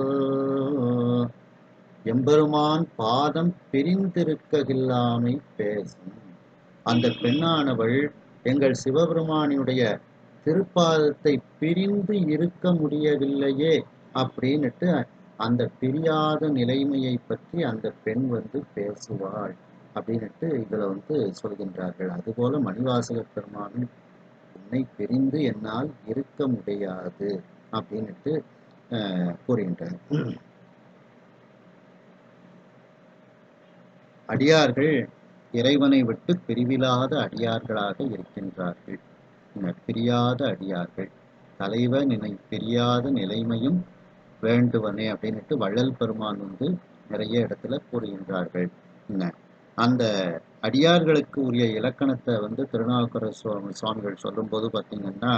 எம்பெருமான் பாதம் பிரிந்திருக்ககில்லாமை பேசும். அந்த பெண்ணானவள் எங்கள் சிவபெருமானினுடைய திருப்பாதத்தை பிரிந்து இருக்க முடியவில்லையே அப்படின்னுட்டு அந்த பிரியாத நிலைமையை பற்றி அந்த பெண் பேசுவாள் அப்படின்னுட்டு இதுல சொல்கின்றார்கள். அதுபோல மணிவாசக பெருமானும் உன்னை பிரிந்து என்னால் இருக்க முடியாது அப்படின்னுட்டு கூறுகின்றார். அடியார்கள் இறைவனை விட்டு பிரிவிலாத அடியார்களாக இருக்கின்றார்கள். பிரியாத அடியார்கள், தலைவன் பிரியாத நிலைமையும் வேண்டுவனே அப்படின்னுட்டு வள்ளல் பெருமான் வந்து நிறைய இடத்துல கூறுகின்றார்கள். என்ன அந்த அடியார்களுக்கு உரிய இலக்கணத்தை வந்து திருநாவுக்கரசு சுவாமிகள் சொல்லும்போது பார்த்தீங்கன்னா,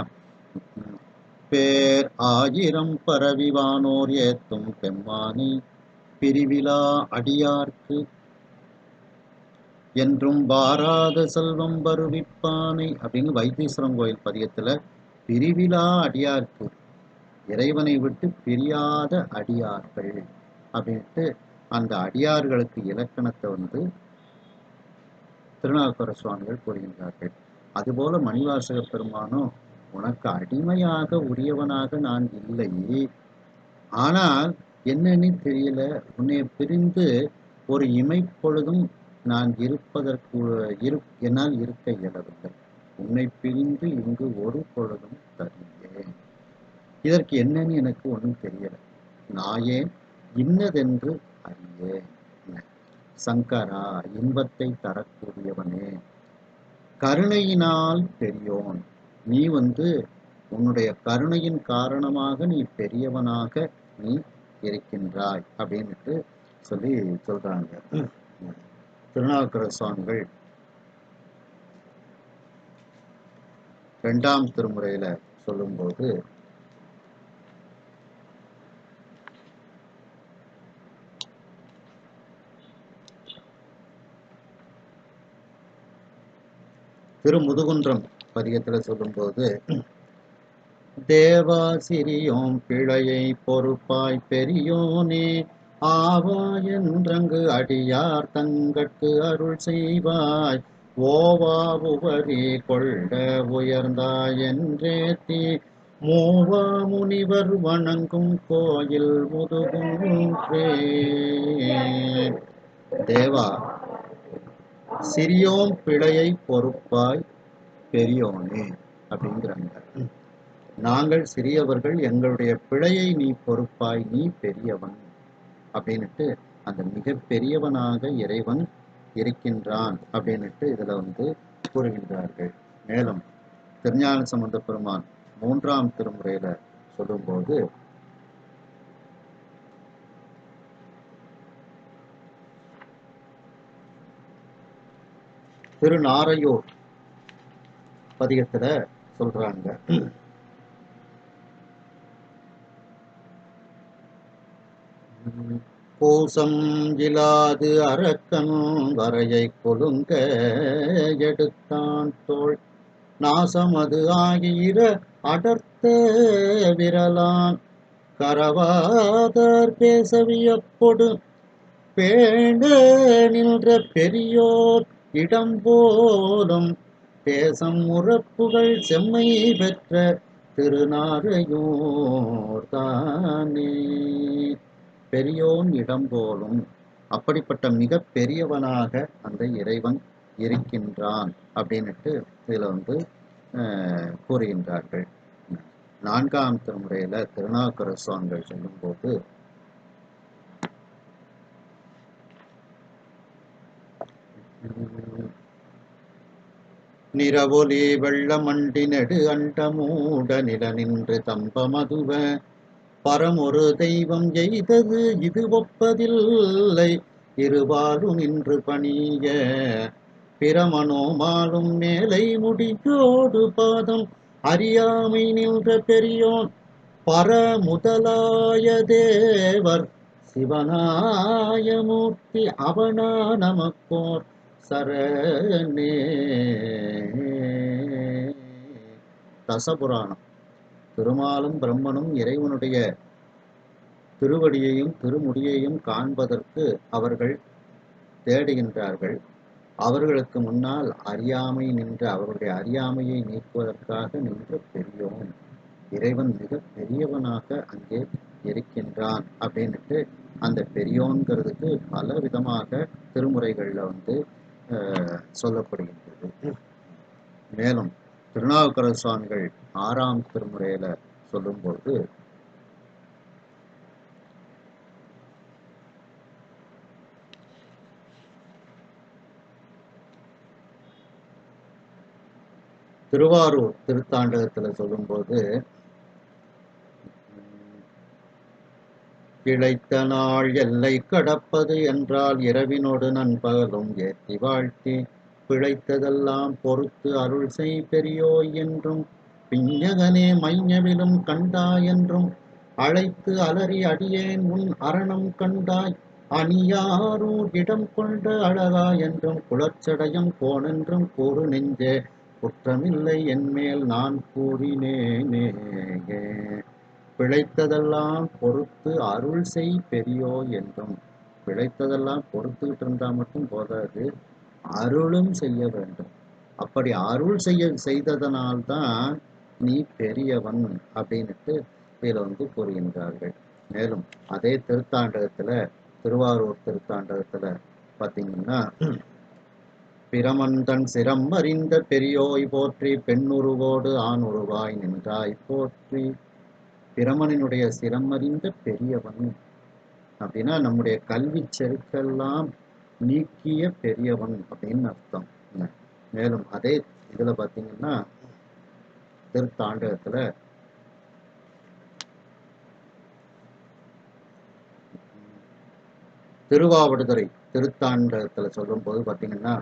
பேர் ஆயிரம் பரவிவானோர் ஏத்தும் பெம்மானி பிரிவிலா அடியார்க்கு என்றும் வாராத செல்வம் வருவிப்பானை அப்படின்னு வைத்தீஸ்வரம் கோயில் பதிகத்துல பிரிவிலா அடியார்க்கு, இறைவனை விட்டு பிரியாத அடியார்கள் அப்படின்ட்டு அந்த அடியார்களுக்கு இலக்கணத்தை வந்து திருநாவுக்கர சுவாமிகள் கூறுகின்றார்கள். அதுபோல மணிவாசக பெருமானும், உனக்கு அடிமையாக உரியவனாக நான் இல்லை, ஆனால் என்னன்னு தெரியல, உன்னை பிரிந்து ஒரு இமைப்பொழுதும் நான் இருப்பதற்கு என்னால் இருக்க இயலவில்லை. உன்னை பிரிந்து இங்கு ஒரு பொழுதும் தருகிறேன். இதற்கு என்னன்னு எனக்கு ஒன்றும் தெரியல. நாயேன் இன்னதென்று அறியேன். சங்கரா, இன்பத்தை தரக்கூடியவனே, கருணையினால் பெரியோன், நீ வந்து உன்னுடைய கருணையின் காரணமாக நீ பெரியவனாக நீ இருக்கின்றாய் அப்படின்ட்டு சொல்லி சொல்றாங்க. திருநாவுக்கர சுவாமிகள் 2ஆம் திருமுறையில சொல்லும்போது, திருமுதுகுன்றம் பதிகத்துல சொல்லும்போது, தேவா சிறியோம் பிழையை பொறுப்பாய் பெரியோனே, ஆவா என்றங்கு அடியார் தங்கட்கு அருள் செய்வாய், ஓவா உவரி கொள்ள உயர்ந்தாய் என்றேத்தி, மூவா முனிவர் வணங்கும் கோயில் முதுகுன்றே. தேவா, சிறியோம் பிழையை பொறுப்பாய் பெரியோனே அப்படிங்கிறாங்க. நாங்கள் சிறியவர்கள், எங்களுடைய பிழையை நீ பொறுப்பாய், நீ பெரியவன் அப்படின்னுட்டு அந்த மிக பெரியவனாக இறைவன் இருக்கின்றான் அப்படின்னுட்டு இதுல வந்து கூறுகின்றார்கள். மேலும் திருஞான சம்பந்த பெருமான் 3ஆம் திருமுறையில சொல்லும்போது, திருநாரையூர் பதிகத்துல சொல்றாங்க, பூசம் இலாது அரக்கன் வரையை கொழுங்க எடுத்தான் தோள், நாசமது ஆகிற அடர்த்த விரலான், கரவாதர் பேசவியப்பொடு பேண நின்ற பெரியோர் இடம்போலும், தேசம் உறப்புகள் செம்மை பெற்ற திருநாரையூர் தானே. பெரியோன் இடம் போலும், அப்படிப்பட்ட மிக பெரியவனாக அந்த இறைவன் இருக்கின்றான் அப்படின்னுட்டு இதுல வந்து கூறுகின்றார்கள். 4ஆம் திருமுறையில திருநாவுக்கர சுவாமிகள் சொல்லும்போது, நிறவொலி வெள்ளமண்டி நெடு அண்டமூட நில நின்று தம்பமதுவ, பரமொரு தெய்வம் எய்தது இது ஒப்பதில்லை, இருபாலு நின்று பணிய பிரமனோமாலும் மேலை முடியோடு பாதம் அறியாமை நின்ற பெரியோன், பரமுதலாய தேவர் சிவனாயமூர்த்தி அவனா நமக்கோர் சரணே. தசபுராணம். திருமாலும் பிரம்மனும் இறைவனுடைய திருவடியையும் திருமுடியையும் காண்பதற்கு அவர்கள் தேடுகின்றார்கள். அவர்களுக்கு முன்னால் அறியாமை நின்ற, அவருடைய அறியாமையை நீக்குவதற்காக நின்ற பெரியோன் இறைவன் மிக பெரியவனாக அங்கே இருக்கின்றான் அப்படின்னுட்டு அந்த பெரியோன்கிறதுக்கு பல விதமாக திருமுறைகள்ல வந்து சொல்லப்படுகின்றது. மேலும் திருநாவுக்கர சுவாமிகள் 6ஆம் திருமுறையில சொல்லும்போது, திருவாரூர் திருத்தாண்டகத்துல சொல்லும்போது, இழைத்த நாள் எல்லை கடப்பது என்றால் இரவினோடு நண்பகலும் ஏற்றி வாழ்த்தி பிழைத்ததெல்லாம் பொறுத்து அருள் செய் பெரியோய் என்றும் பிஞகனே மைஞவிலும் கண்டாய் என்றும் அழைத்து அலறி அடியேன் உன் அரணம் கண்டாய் அணியாரூர் இடம் கொண்ட அழகா என்றும் குளச்சடையம் கோனென்றும் கூறு நெஞ்சே குற்றமில்லை என்மேல் நான் கூறினேனே. பிழைத்ததெல்லாம் பொறுத்து அருள் செய் பெரியோ என்றும். பிழைத்ததெல்லாம் பொறுத்துக்கிட்டு இருந்தா மட்டும் போதாது, அருளும் செய்ய வேண்டும். அப்படி அருள் செய்ததனால்தான் நீ பெரியவன் அப்படின்னுட்டு இதுல கூறுகின்றார்கள். மேலும் அதே திருத்தாண்டகத்துல, திருவாரூர் திருத்தாண்டகத்துல பாத்தீங்கன்னா, பிரமந்தன் சிரம் அறிந்த பெரியோய் போற்றி பெண்ணுருவோடு ஆணுருவாய் நின்றாய் போற்றி. பிரமனினுடைய சிரம் அறிந்த பெரியவன் அப்படின்னா நம்முடைய கல்வி செருக்கெல்லாம் நீக்கிய பெரியவன் அப்படின்னு அர்த்தம். மேலும் அதே இதுல பாத்தீங்கன்னா திருத்தாண்டகத்துல திருவாவடுதுறை திருத்தாண்டகத்துல சொல்லும் போது பாத்தீங்கன்னா,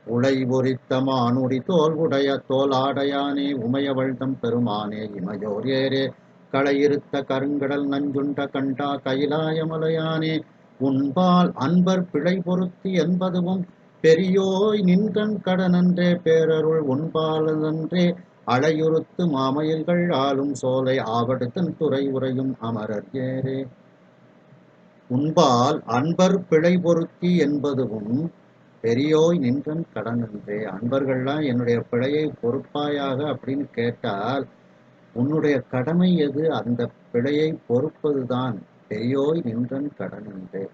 உலை உரித்தமா அனுடி தோல் உடைய தோல் ஆடையானே உமையவழ்தம் பெருமானே இமையோர் ஏரே களையிருத்த கருங்கடல் நஞ்சுண்ட கண்டா கைலாயமலையானே உன்பால் அன்பர் பிழை பொருத்தி என்பதுவும் பெரியோய் நின்றன் கடனன்றே பேரருள் உன்பாலன்றே அலையுறுத்து மாமயில்கள் ஆளும் சோலை ஆவடுத்தன் துறை உரையும் அமரர் ஏரே. உன்பால் அன்பர் பிழை பொருத்தி என்பதுவும் பெரியோய் நின்றன் கடனன்றே. அன்பர்கள்லாம் என்னுடைய பிழையை பொறுப்பாயாக அப்படின்னு கேட்டால் உன்னுடைய கடமை எது? அந்த பிழையை பொறுப்பதுதான். பெரியோய் நின்றன் கடனன்றே.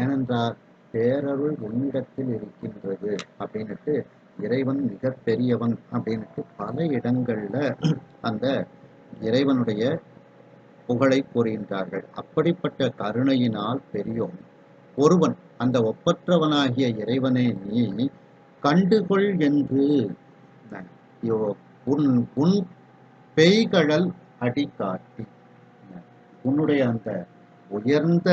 ஏனென்றால் பேரருள் உன்னிடத்தில் இருக்கின்றது அப்படின்னுட்டு இறைவன் மிக பெரியவன் அப்படின்னுட்டு பல இடங்கள்ல அந்த இறைவனுடைய புகழை கூறுகின்றார்கள். அப்படிப்பட்ட கருணையினால் பெரியோன் ஒருவன், அந்த ஒப்பற்றவனாகிய இறைவனை நீ கண்டுகொள் என்று உன் உன் பெய்கழல் அடி காட்டி, உன்னுடைய அந்த உயர்ந்த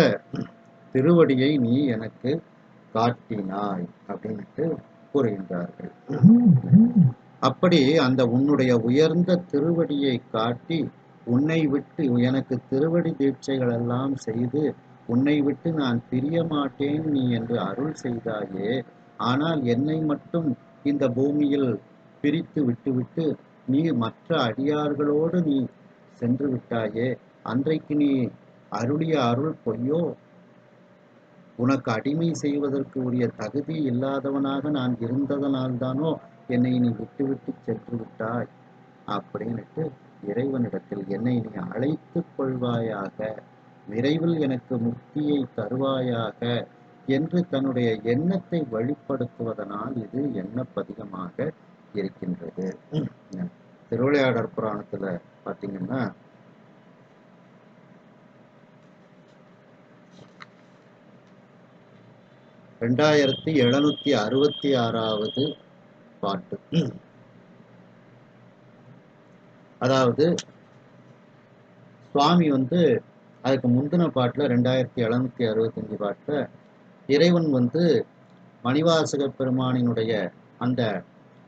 திருவடியை நீ எனக்கு காட்டினாய் அப்படின்ட்டு கூறுகின்றார்கள். அப்படி அந்த உன்னுடைய உயர்ந்த திருவடியை காட்டி உன்னை விட்டு எனக்கு திருவடி தீட்சைகள் எல்லாம் செய்து உன்னை விட்டு நான் பிரிய மாட்டேன் நீ என்று அருள் செய்தாயே. ஆனால் என்னை மட்டும் இந்த பூமியில் பிரித்து விட்டுவிட்டு நீ மற்ற அடியார்களோடு நீ சென்று விட்டாயே. அன்றைக்கு நீ அருளிய அருள் பொய்யோ? உனக்கு அடிமை செய்வதற்கு உரிய தகுதி இல்லாதவனாக நான் இருந்ததனால்தானோ என்னை நீ விட்டுவிட்டு சென்று விட்டாய் அப்படின்னுட்டு இறைவனிடத்தில் என்னை நீ அழைத்து கொள்வாயாக, விரைவில் எனக்கு முக்தியை தருவாயாக என்று தன்னுடைய எண்ணத்தை வெளிப்படுத்துவதனால் இது எண்ணப்பதிகமாக இருக்கின்றது. திருவிளையாடற் புராணத்துல பாத்தீங்கன்னா 2766வது பாட்டு. அதாவது சுவாமி அதுக்கு முந்தின பாட்டுல 2765 பாட்டுல இறைவன் மணிவாசக பெருமானினுடைய அந்த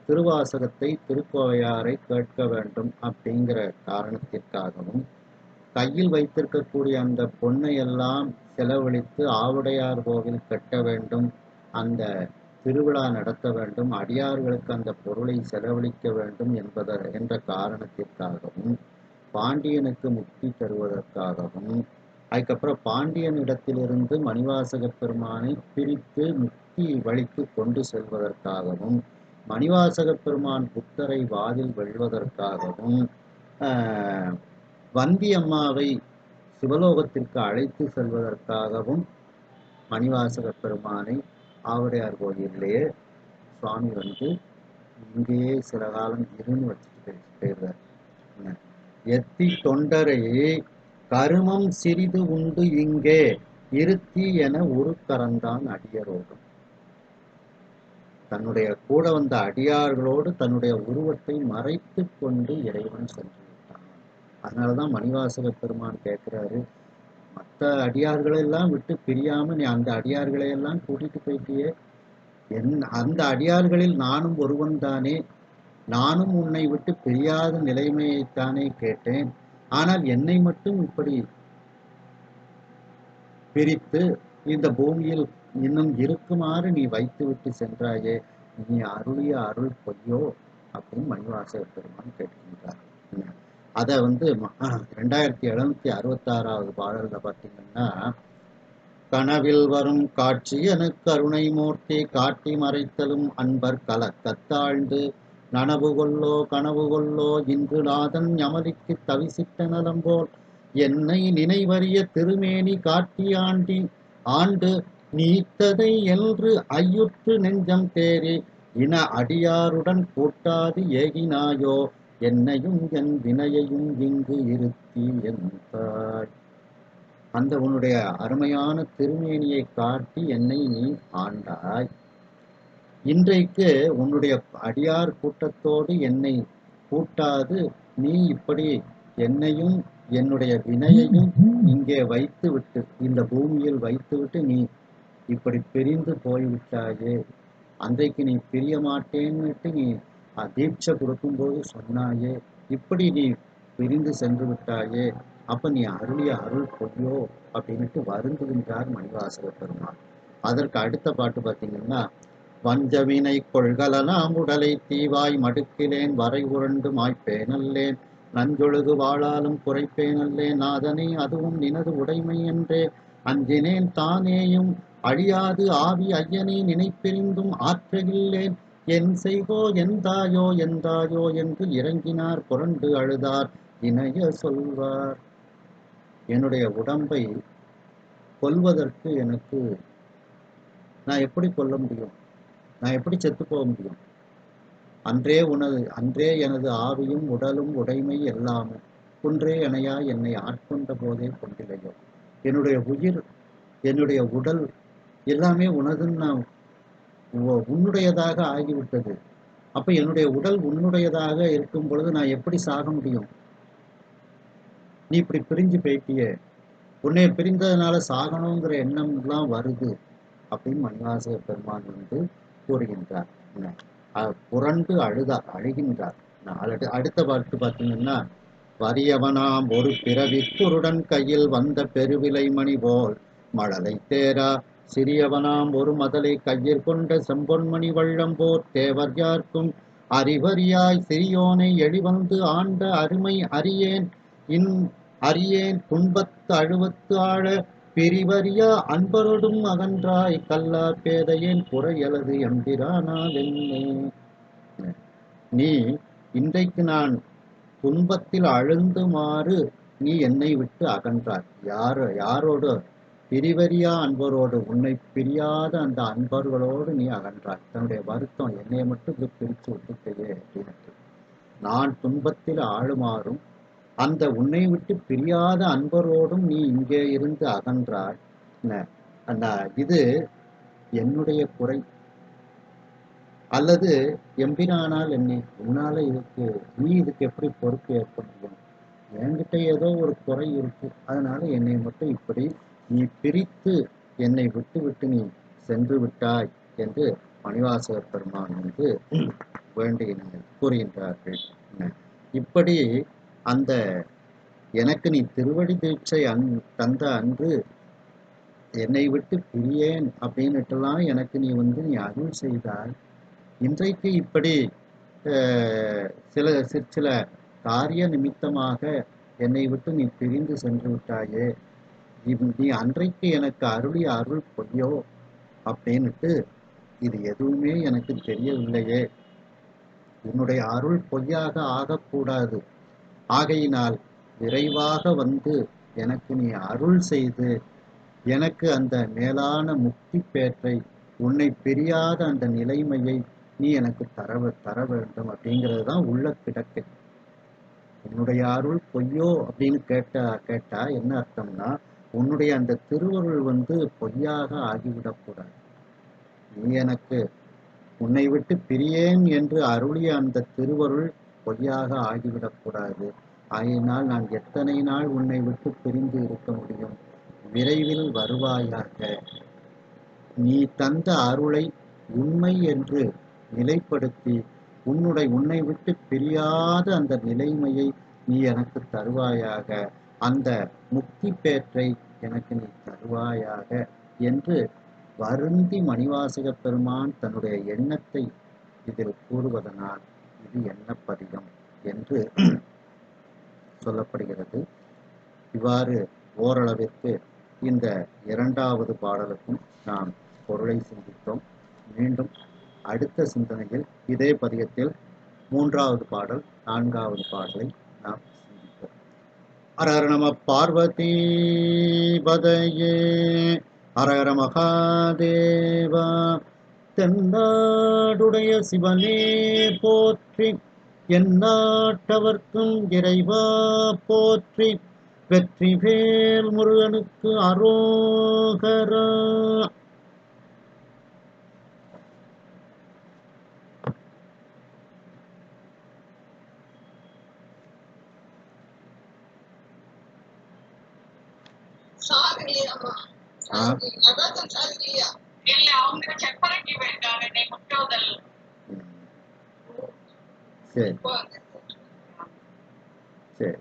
திருவாசகத்தை திருக்கோவையாரை கேட்க வேண்டும் அப்படிங்கிற காரணத்திற்காகவும் கையில் வைத்திருக்கக்கூடிய அந்த பொன்னை எல்லாம் செலவழித்து ஆவுடையார் கோவில் கட்ட வேண்டும், அந்த திருவிழா நடத்த வேண்டும், அடியார்களுக்கு அந்த பொருளை செலவழிக்க வேண்டும் என்ற காரணத்திற்காகவும் பாண்டியனுக்கு முக்தி தருவதற்காகவும் அதுக்கப்புறம் பாண்டியனிடத்திலிருந்து மணிவாசக பெருமானை பிரித்து முக்தி வழிக்கு கொண்டு செல்வதற்காகவும் மணிவாசக பெருமான் புத்தரை வாதில் வெல்வதற்காகவும் வந்தியம்மாவை சிவலோகத்திற்கு அழைத்து செல்வதற்காகவும் மணிவாசக பெருமானை ஆவுடையார் கோயிலே சுவாமி இங்கேயே சில காலம் இருன்னு வச்சுட்டு போயிடுறார். எத்தி தொண்டரை கருமம் சிறிது உண்டு இங்கே இருத்தி என ஒரு கரந்தான் அடியரோடும். தன்னுடைய கூட வந்த அடியார்களோடு தன்னுடைய உருவத்தை மறைத்து கொண்டு இறைவன் சென்று விட்டான். அதனாலதான் மணிவாசக பெருமான் கேட்கிறாரு, மற்ற அடியார்களை எல்லாம் விட்டு பிரியாம நீ அந்த அடியார்களை எல்லாம் கூட்டிட்டு போயிட்டியே, அந்த அடியார்களில் நானும் ஒருவன் தானே, நானும் உன்னை விட்டு பிரியாத நிலைமையைத்தானே கேட்டேன். ஆனால் என்னை மட்டும் இப்படி பிரித்து இந்த பூமியில் இன்னும் இருக்குமாறு நீ வைத்து விட்டு சென்றாயே, நீ அருளிய அருள் பொய்யோ அப்படின்னு மணிவாசக பெருமான் கேட்கின்றார். அதை 2766வது பாடல்ல பார்த்தீங்கன்னா, கனவில் வரும் காட்சி எனக்கு கருணை மூர்த்தி காட்டி மறைத்தலும் அன்பர் கலக்கத்தாழ்ந்து நனவு கொள்ளோ கனவு கொள்ளோ இன்று நாதன் யமலிக்கு தவிசிட்ட நலம்போல் என்னை நினைவறிய திருமேனி காட்டி ஆண்டு நீத்ததை என்று ஐயுற்று நெஞ்சம் தேறி இன அடியாருடன் கூட்டாது ஏகினாயோ என்னையும் என் வினையையும் இங்கு இருத்தி என்பாய். அந்த உன்னுடைய அருமையான திருமேனியை காட்டி என்னை நீ ஆண்டாய். இன்றைக்கு உன்னுடைய அடியார் கூட்டத்தோடு என்னை கூட்டாது நீ இப்படி என்னையும் என்னுடைய வினையையும் இங்கே வைத்து விட்டு, இந்த பூமியில் வைத்து விட்டு நீ இப்படி பிரிந்து போய்விட்டாயே. அன்றைக்கு நீ பிரிய மாட்டேன்னுட்டு நீ தீட்சை கொடுக்கும்போது சொன்னாயே, இப்படி நீ பிரிந்து சென்று விட்டாயே, அப்ப நீ அருளிய அருள் பொய்யோ அப்படின்ட்டு வருந்துகின்றார் மணிவாசக பெருமாள். அதற்கு அடுத்த பாட்டு பார்த்தீங்கன்னா, வஞ்சவினை கொள்கலனாம் உடலை தீவாய் மடுக்கிலேன் வரை உரண்டு மாய்ப்பேனல்லேன் நஞ்சொழுகு வாழாலும் குறைப்பேனல்லேன் நாதனே அதுவும் நினது உடைமை என்றே அஞ்சினேன் தானேயும் அழியாது ஆவி ஐயனை நினைப்பிரிந்தும் ஆற்றகில்லேன் என் செய்கோ எந்தாயோ எந்தாயோ என்று இறங்கினார் புரண்டு அழுதார் இணைய சொல்வார். என்னுடைய உடம்பை கொல்வதற்கு எனக்கு நான் எப்படி கொல்ல முடியும்? நான் எப்படி செத்து போக முடியும்? அன்றே எனது ஆவியும் உடலும் உடைமை எல்லாமும் குன்றே எனையா என்னை ஆட்கொண்ட போதே கொண்டிலையோ. என்னுடைய உயிர், என்னுடைய உடல் எல்லாமே உனதுன்னு உன்னுடையதாக ஆகிவிட்டது. அப்ப என்னுடைய உடல் உன்னுடையதாக இருக்கும் பொழுது நான் எப்படி சாக முடியும்? நீ இப்படி பிரிஞ்சு போயிட்டியே, உன்னை பிரிந்ததுனால சாகணுங்கிற எண்ணம் எல்லாம் வருது அப்படின்னு மணிவாசக பெருமான் கூறுகின்றார். புரண்டு அழுகின்றார். அடுத்த பாட்டு பார்த்தீங்கன்னா, வறியவனாம் ஒரு பிறவி குருடன் கையில் வந்த பெருவிலை மணி போல் மழலை தேரா சிறியவனாம் ஒரு மதலை கையில் கொண்ட செம்பொன்மணி வள்ளம்போர் தேவர் யார்க்கும் அறிவறியாய் சிறியோனை எளிவந்து ஆண்ட அருமை அறியேன் துன்பத்து அழுவத்து ஆழ பிரிவறியா அன்பரோடும் அகன்றாய் கல்லா பேதையேன் குறையலது எம்பிரானால் என்னே. நீ இன்றைக்கு நான் துன்பத்தில் அழுந்துமாறு நீ என்னை விட்டு அகன்றாய். யாரோடு? பிரிவறியா அன்பரோடு, உன்னை பிரியாத அந்த அன்பர்களோடு நீ அகன்றாய். தன்னுடைய வருத்தம், என்னை மட்டும் இது பிரித்து விட்டுக்கையே அப்படின்னு. நான் துன்பத்தில் ஆளுமாறும் அந்த உன்னை விட்டு பிரியாத அன்பரோடும் நீ இங்கே இருந்து அகன்றாய். இது என்னுடைய குறை அல்லது எம்பிரானால் என்னை உன்னால நீ இதுக்கு எப்படி பொறுப்பு ஏற்க முடியும்? என்கிட்ட ஏதோ ஒரு குறை இருக்கு, அதனால என்னை மட்டும் இப்படி நீ பிரித்து என்னை விட்டு விட்டு நீ சென்று விட்டாய் என்று மணிவாசகர் பெருமான் கூறுகின்றார்கள். இப்படி அந்த எனக்கு நீ திருவடி தீட்சை தந்த அன்று என்னை விட்டு பிரியேன் அப்படின்னுட்டுலாம் எனக்கு நீ நீ அருள் செய்தாய். இன்றைக்கு இப்படி சில காரிய நிமித்தமாக என்னை விட்டு நீ பிரிந்து சென்று விட்டாயே, நீ அன்றைக்கு எனக்கு அருளிய அருள் பொய்யோ அப்படின்னுட்டு, இது எதுவுமே எனக்கு தெரியவில்லையே, உன்னுடைய அருள் பொய்யாக ஆகக்கூடாது, ஆகையினால் விரைவாக எனக்கு நீ அருள் செய்து எனக்கு அந்த மேலான முக்தி பேற்றை, உன்னை பிரியாத அந்த நிலைமையை நீ எனக்கு தர வேண்டும் அப்படிங்கிறது தான் உள்ள கிடக்கு. உன்னுடைய அருள் பொய்யோ அப்படின்னு கேட்டா என்ன அர்த்தம்னா, உன்னுடைய அந்த திருவருள் பொய்யாக ஆகிவிடக்கூடாது. நீ எனக்கு உன்னை விட்டு பிரியேன் என்று அருளிய அந்த திருவருள் பொய்யாக ஆகிவிடக்கூடாது. ஆகையினால் நான் எத்தனை நாள் உன்னை விட்டு பிரிந்து இருக்க முடியும்? விரைவில் வருவாயாக. நீ தந்த அருளை உண்மை என்று நிலைப்படுத்தி உன்னை விட்டு பிரியாத அந்த நிலைமையை நீ எனக்கு தருவாயாக. அந்த முக்தி பேற்றை எனக்கு நீ தருவாயாக என்று வருந்தி மணிவாசக பெருமான் தன்னுடைய எண்ணத்தை இதில் கூறுவதனால் இது எண்ணப்பதிகம் என்று சொல்லப்படுகிறது. இவ்வாறு ஓரளவிற்கு இந்த இரண்டாவது பாடலுக்கும் நாம் பொருளை சிந்தித்தோம். மீண்டும் அடுத்த சிந்தனையில் இதே பதிகத்தில் மூன்றாவது பாடல், நான்காவது பாடலை நாம் சிந்திப்போம். ஹரஹர நம பார்வதி பதையே, ஹரஹர மகாதேவா. தென்னாடுடைய சிவனே போற்றி, எந்நாட்டவர்க்கும் இறைவா போற்றி. வெற்றிவேல் முருகனுக்கு அரோகரா. சரி சரி.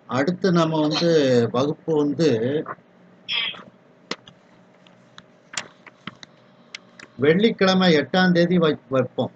அடுத்து நம்ம வகுப்பு வெள்ளிக்கிழமை 8ஆம் தேதி வைப்போம்.